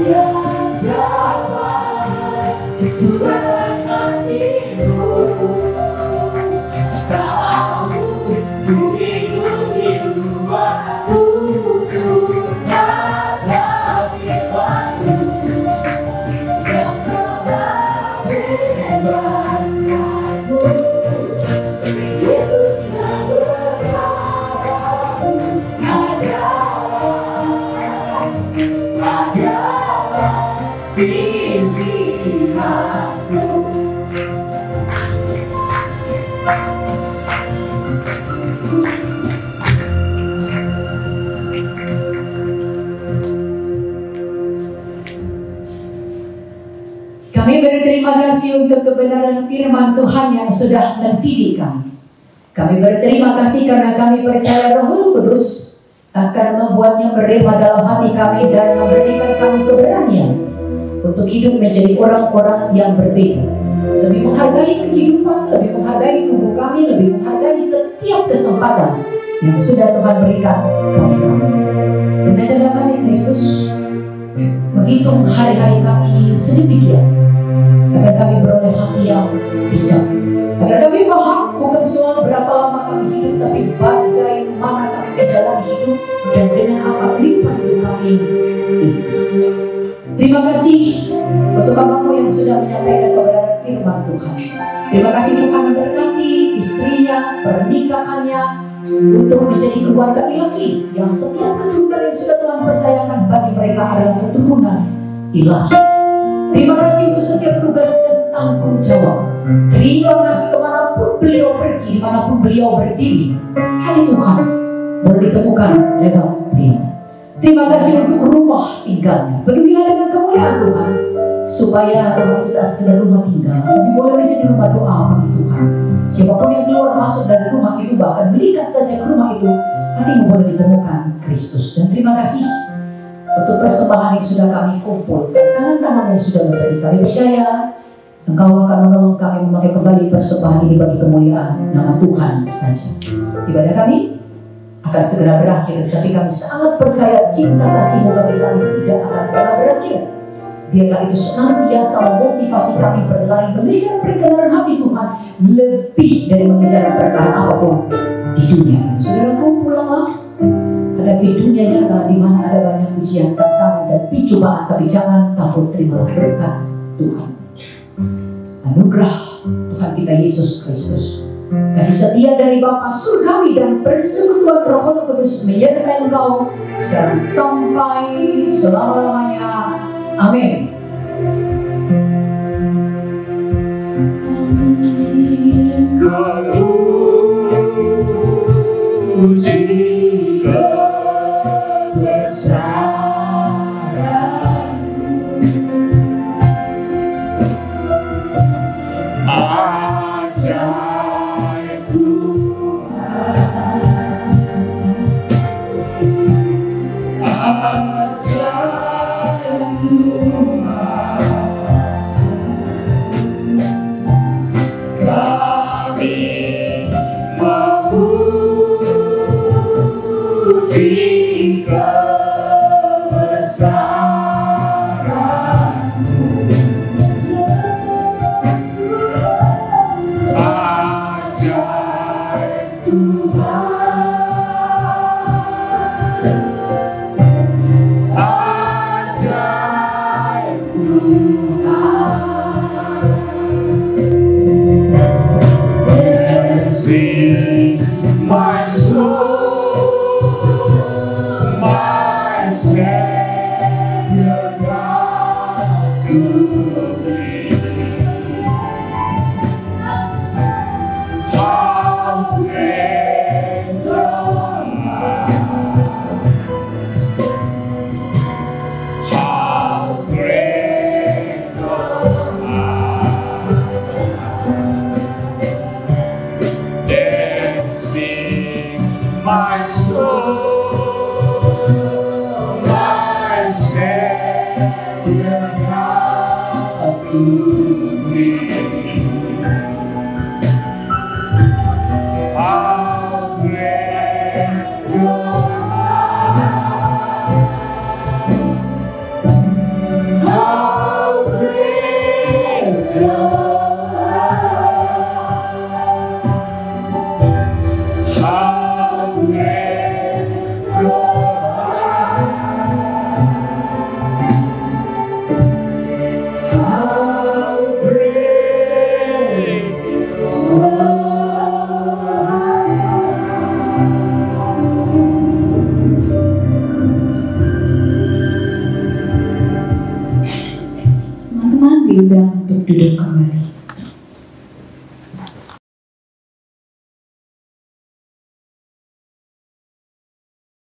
Yeah. Kami berterima kasih untuk kebenaran firman Tuhan yang sudah mendidik kami. Kami berterima kasih karena kami percaya Roh Kudus akan membuatnya merema dalam hati kami dan memberikan kami keberanian untuk hidup menjadi orang-orang yang berbeda. Lebih menghargai kehidupan, lebih menghargai tubuh kami, lebih menghargai setiap kesempatan yang sudah Tuhan berikan bagi kami. Dan ajarlah kami Kristus menghitung hari-hari kami sedemikian agar kami beroleh hati yang bijak, agar kami paham bukan soal berapa lama kami hidup, tapi bagaimana kami menjalani hidup dan dengan apa kehidupan itu kami isi. Terima kasih untuk kamu yang sudah menyampaikan kebenaran firman Tuhan. Terima kasih Tuhan memberkati istrinya, pernikahannya, untuk menjadi keluarga ilahi yang setiap keturunan yang sudah Tuhan percayakan bagi mereka adalah keturunan ilahi. Terima kasih untuk setiap tugas dan tanggung jawab. Terima kasih kemanapun beliau pergi, dimanapun beliau berdiri, hati Tuhan baru ditemukan lewat beliau. Terima kasih untuk rumah tinggalnya. Penuhilah dengan kemuliaan Tuhan, supaya rumah itu tidak sekedar rumah tinggal, tapi boleh menjadi rumah doa bagi Tuhan. Siapapun yang keluar masuk dari rumah itu, bahkan melihat saja ke rumah itu, hatimu boleh ditemukan Kristus. Dan terima kasih untuk persembahan yang sudah kami kumpulkan, tangan-tangan yang sudah memberi. Kami percaya Engkau akan menolong kami memakai kembali persembahan ini bagi kemuliaan nama Tuhan saja. Ibadah kami akan segera berakhir, tapi kami sangat percaya cinta kasih-Mu bagi kami tidak akan pernah berakhir. Biarlah itu senantiasa memotivasi kami berlari mengejar perkenanan hati Tuhan lebih dari mengejar perkara apapun di dunia ini. Saudaraku, pulanglah hadapi dunia nyata di mana ada banyak ujian, tantangan dan pencobaan, tapi jangan takut, terimalah berkat Tuhan. Anugerah Tuhan kita Yesus Kristus, kasih setia dari Bapa surgawi dan persekutuan Roh Kudus menyertai engkau sekarang sampai selama-lamanya. Amin. My soul.